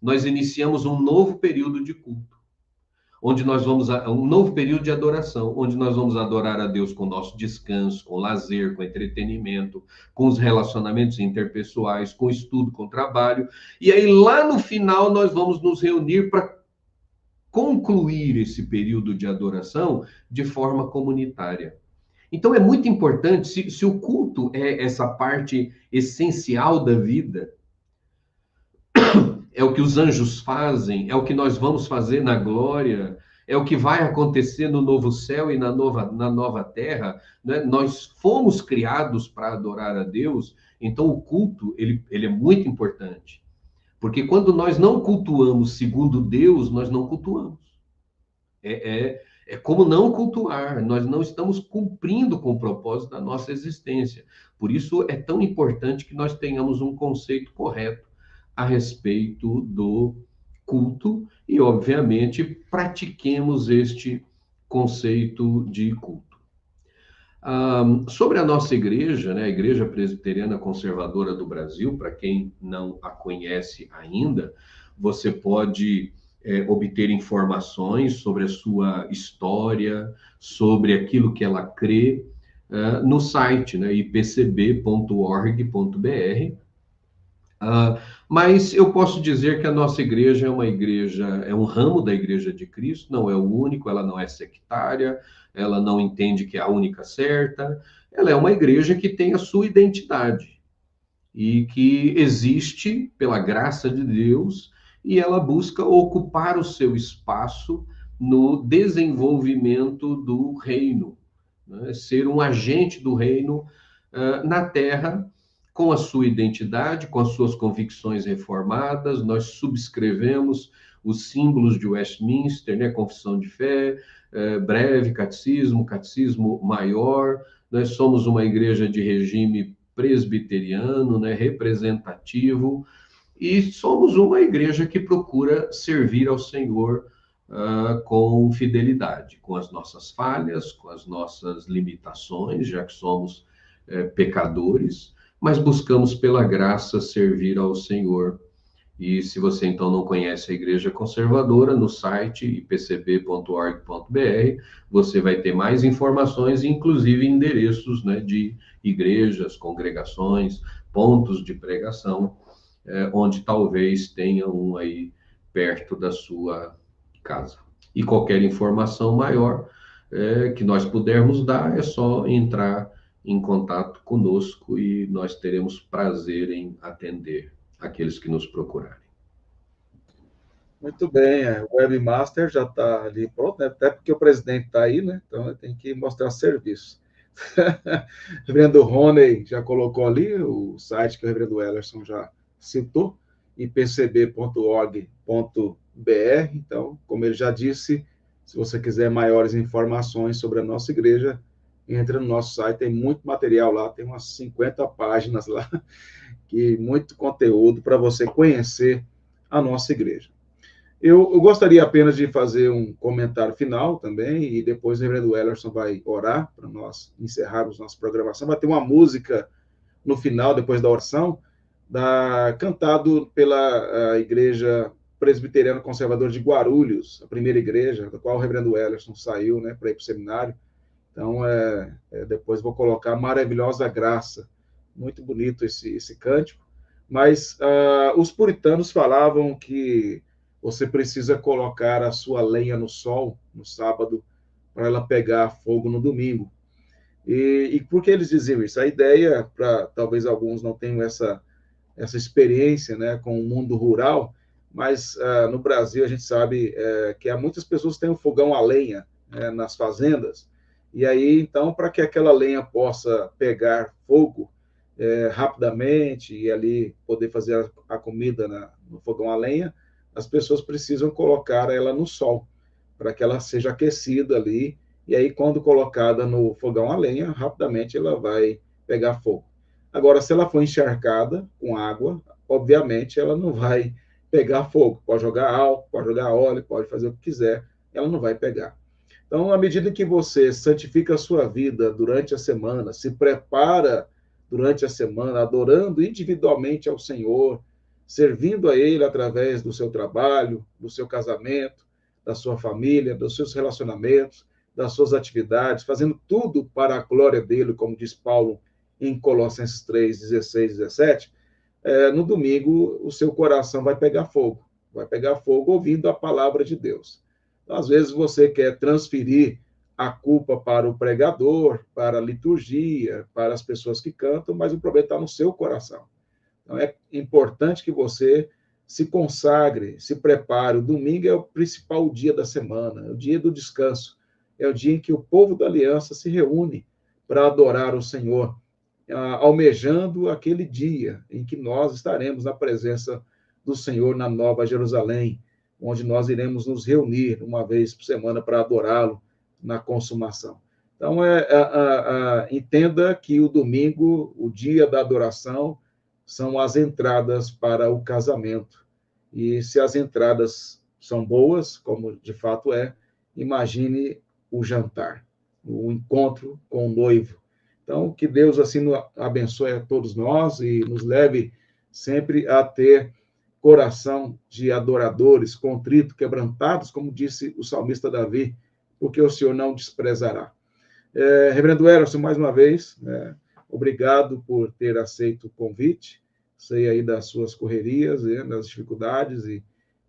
nós iniciamos um novo período de culto, onde nós vamos um novo período de adoração, onde nós vamos adorar a Deus com nosso descanso, com lazer, com entretenimento, com os relacionamentos interpessoais, com estudo, com trabalho. E aí, lá no final, nós vamos nos reunir para concluir esse período de adoração de forma comunitária. Então, é muito importante, se o culto é essa parte essencial da vida, é o que os anjos fazem, é o que nós vamos fazer na glória, é o que vai acontecer no novo céu e na nova terra, né? Nós fomos criados para adorar a Deus, então o culto, ele é muito importante. Porque quando nós não cultuamos segundo Deus, nós não cultuamos. É como não cultuar, nós não estamos cumprindo com o propósito da nossa existência. Por isso é tão importante que nós tenhamos um conceito correto a respeito do culto e, obviamente, pratiquemos este conceito de culto. Sobre a nossa igreja, né, a Igreja Presbiteriana Conservadora do Brasil, para quem não a conhece ainda, você pode obter informações sobre a sua história, sobre aquilo que ela crê, no site, né, ipcb.org.br. Mas eu posso dizer que a nossa igreja é uma igreja, é um ramo da Igreja de Cristo, não é o único, ela não é sectária, ela não entende que é a única certa, ela é uma igreja que tem a sua identidade e que existe pela graça de Deus e ela busca ocupar o seu espaço no desenvolvimento do reino, né? Ser um agente do reino na terra, com a sua identidade, com as suas convicções reformadas. Nós subscrevemos os símbolos de Westminster, né? Confissão de fé, breve catecismo, catecismo maior. Nós somos uma igreja de regime presbiteriano, né? Representativo, e somos uma igreja que procura servir ao Senhor com fidelidade, com as nossas falhas, com as nossas limitações, já que somos pecadores, mas buscamos pela graça servir ao Senhor. E se você então não conhece a Igreja Conservadora, no site ipcb.org.br, você vai ter mais informações, inclusive endereços, né, de igrejas, congregações, pontos de pregação, onde talvez tenha um aí perto da sua casa. E qualquer informação maior que nós pudermos dar, é só entrar em contato conosco e nós teremos prazer em atender aqueles que nos procurarem. Muito bem, o webmaster já está ali pronto, né? Até porque o presidente está aí, né? Então tem que mostrar serviço. O reverendo Rony já colocou ali o site que o reverendo Ellerson já citou, ipcb.org.br. Então, como ele já disse, se você quiser maiores informações sobre a nossa igreja, entre no nosso site, tem muito material lá, tem umas 50 páginas lá, que muito conteúdo para você conhecer a nossa igreja. Eu gostaria apenas de fazer um comentário final também, e depois o reverendo Ellerson vai orar para nós encerrarmos nossa programação. Vai ter uma música no final, depois da oração, cantado pela Igreja Presbiteriana Conservadora de Guarulhos, a primeira igreja, da qual o reverendo Ellerson saiu, né, para ir para o seminário. Então, depois vou colocar Maravilhosa Graça. Muito bonito esse cântico. Mas os puritanos falavam que você precisa colocar a sua lenha no sol, no sábado, para ela pegar fogo no domingo. E por que eles diziam isso? A ideia, para talvez alguns não tenham essa experiência, né, com o mundo rural, mas no Brasil a gente sabe que há muitas pessoas que têm um fogão a lenha, né, nas fazendas, e aí, então, para que aquela lenha possa pegar fogo rapidamente e ali poder fazer a comida no fogão a lenha, as pessoas precisam colocar ela no sol, para que ela seja aquecida ali, e aí, quando colocada no fogão a lenha, rapidamente ela vai pegar fogo. Agora, se ela for encharcada com água, obviamente ela não vai pegar fogo. Pode jogar álcool, pode jogar óleo, pode fazer o que quiser, ela não vai pegar. Então, à medida que você santifica a sua vida durante a semana, se prepara durante a semana, adorando individualmente ao Senhor, servindo a Ele através do seu trabalho, do seu casamento, da sua família, dos seus relacionamentos, das suas atividades, fazendo tudo para a glória dele, como diz Paulo em Colossenses 3, 16, 17, no domingo o seu coração vai pegar fogo ouvindo a palavra de Deus. Então, às vezes você quer transferir a culpa para o pregador, para a liturgia, para as pessoas que cantam, mas o problema está no seu coração. Então, é importante que você se consagre, se prepare. O domingo é o principal dia da semana, é o dia do descanso, é o dia em que o povo da aliança se reúne para adorar o Senhor, almejando aquele dia em que nós estaremos na presença do Senhor na Nova Jerusalém, onde nós iremos nos reunir uma vez por semana para adorá-lo na consumação. Então, entenda que o domingo, o dia da adoração, são as entradas para o casamento. E se as entradas são boas, como de fato imagine o jantar, o encontro com o noivo. Então, que Deus assim abençoe a todos nós e nos leve sempre a ter coração de adoradores, contritos, quebrantados, como disse o salmista Davi, porque o Senhor não desprezará. Reverendo Ellerson, mais uma vez, obrigado por ter aceito o convite. Sei aí das suas correrias, das dificuldades,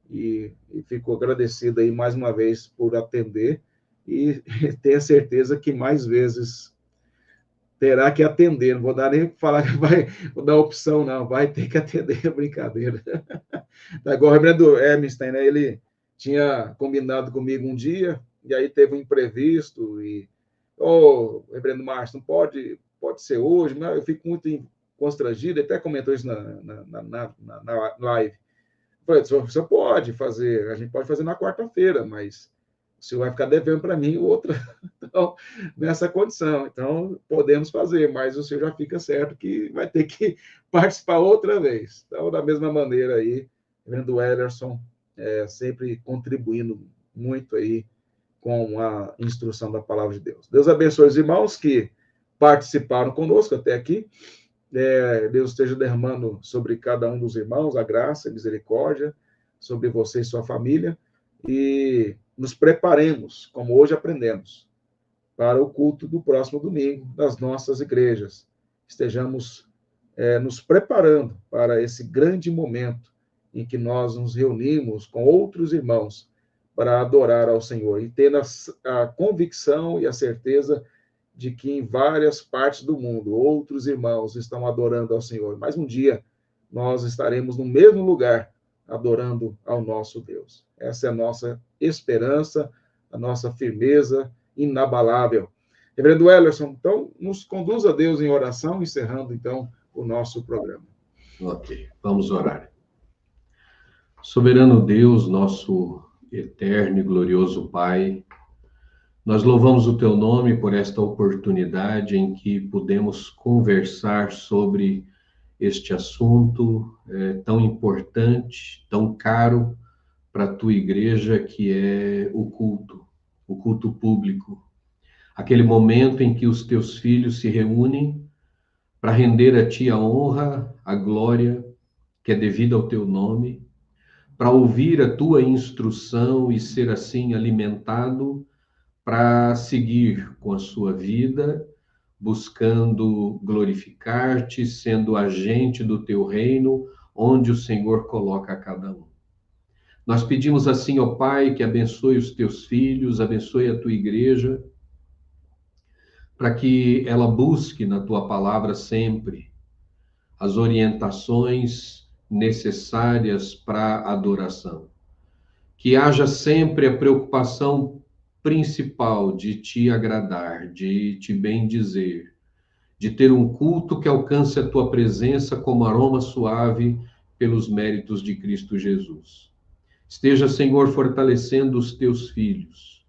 e fico agradecido aí mais uma vez por atender, e tenho certeza que mais vezes terá que atender, não vou dar nem falar que vou dar opção, não, vai ter que atender, brincadeira. Tá igual o reverendo Hermstein, né? Ele tinha combinado comigo um dia, e aí teve um imprevisto, e, reverendo Márcio, não pode ser hoje, mas eu fico muito constrangido, ele até comentou isso na live. Eu falei, você pode fazer, a gente pode fazer na quarta-feira, mas o senhor vai ficar devendo para mim outra, então, nessa condição. Então, podemos fazer, mas o senhor já fica certo que vai ter que participar outra vez. Então, da mesma maneira aí, reverendo Ellerson, sempre contribuindo muito aí com a instrução da palavra de Deus. Deus abençoe os irmãos que participaram conosco até aqui. Deus esteja derramando sobre cada um dos irmãos a graça e misericórdia, sobre você e sua família, e nos preparemos, como hoje aprendemos, para o culto do próximo domingo nas nossas igrejas. Estejamos nos preparando para esse grande momento em que nós nos reunimos com outros irmãos para adorar ao Senhor, e tendo a convicção e a certeza de que em várias partes do mundo outros irmãos estão adorando ao Senhor. Mas um dia nós estaremos no mesmo lugar adorando ao nosso Deus. Essa é a nossa esperança, a nossa firmeza inabalável. Reverendo Ellerson, então, nos conduz a Deus em oração, encerrando, então, o nosso programa. Ok, vamos orar. Soberano Deus, nosso eterno e glorioso Pai, nós louvamos o Teu nome por esta oportunidade em que pudemos conversar sobre este assunto tão importante, tão caro para a Tua igreja, que é o culto público. Aquele momento em que os Teus filhos se reúnem para render a Ti a honra, a glória que é devida ao Teu nome, para ouvir a Tua instrução e ser assim alimentado para seguir com a sua vida, buscando glorificar-te, sendo agente do teu reino, onde o Senhor coloca a cada um. Nós pedimos assim, ó Pai, que abençoe os teus filhos, abençoe a tua igreja, para que ela busque na tua palavra sempre as orientações necessárias para a adoração. Que haja sempre a preocupação principal de te agradar, de te bendizer, de ter um culto que alcance a tua presença como aroma suave pelos méritos de Cristo Jesus. Esteja, Senhor, fortalecendo os teus filhos,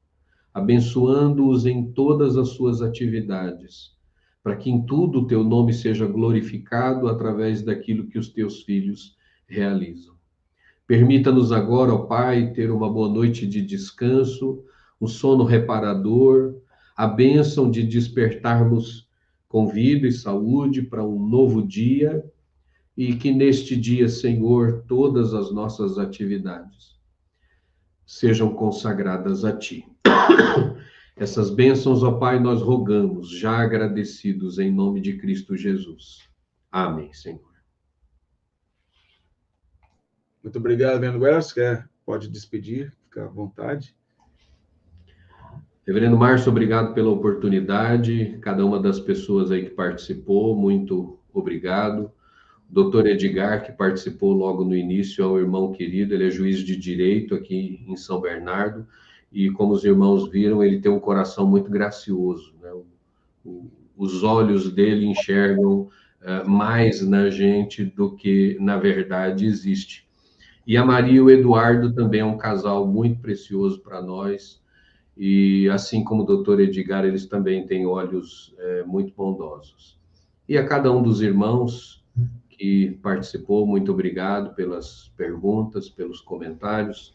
abençoando-os em todas as suas atividades, para que em tudo o teu nome seja glorificado através daquilo que os teus filhos realizam. Permita-nos agora, ó Pai, ter uma boa noite de descanso, um sono reparador, a bênção de despertarmos com vida e saúde para um novo dia, e que neste dia, Senhor, todas as nossas atividades sejam consagradas a Ti. Essas bênçãos, ó Pai, nós rogamos, já agradecidos em nome de Cristo Jesus. Amém, Senhor. Muito obrigado, Reverendo Ellerson. Pode despedir, fica à vontade. Reverendo Márcio, obrigado pela oportunidade. Cada uma das pessoas aí que participou, muito obrigado. Doutor Edgar, que participou logo no início, é um irmão querido, ele é juiz de direito aqui em São Bernardo, e como os irmãos viram, ele tem um coração muito gracioso, né? Os olhos dele enxergam mais na gente do que, na verdade, existe. E a Maria e o Eduardo também é um casal muito precioso para nós, e assim como o doutor Edgar, eles também têm olhos muito bondosos. E a cada um dos irmãos que participou, muito obrigado pelas perguntas, pelos comentários,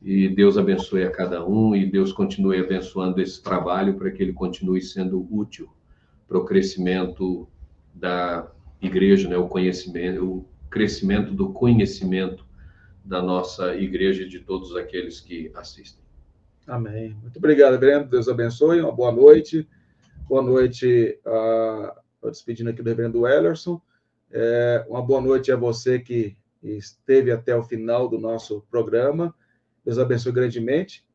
e Deus abençoe a cada um, e Deus continue abençoando esse trabalho para que ele continue sendo útil para o crescimento da igreja, né? O crescimento do conhecimento da nossa igreja e de todos aqueles que assistem. Amém. Muito obrigado, reverendo. Deus abençoe. Uma boa noite. Boa noite, despedindo aqui do reverendo Ellerson. Uma boa noite a você que esteve até o final do nosso programa. Deus abençoe grandemente.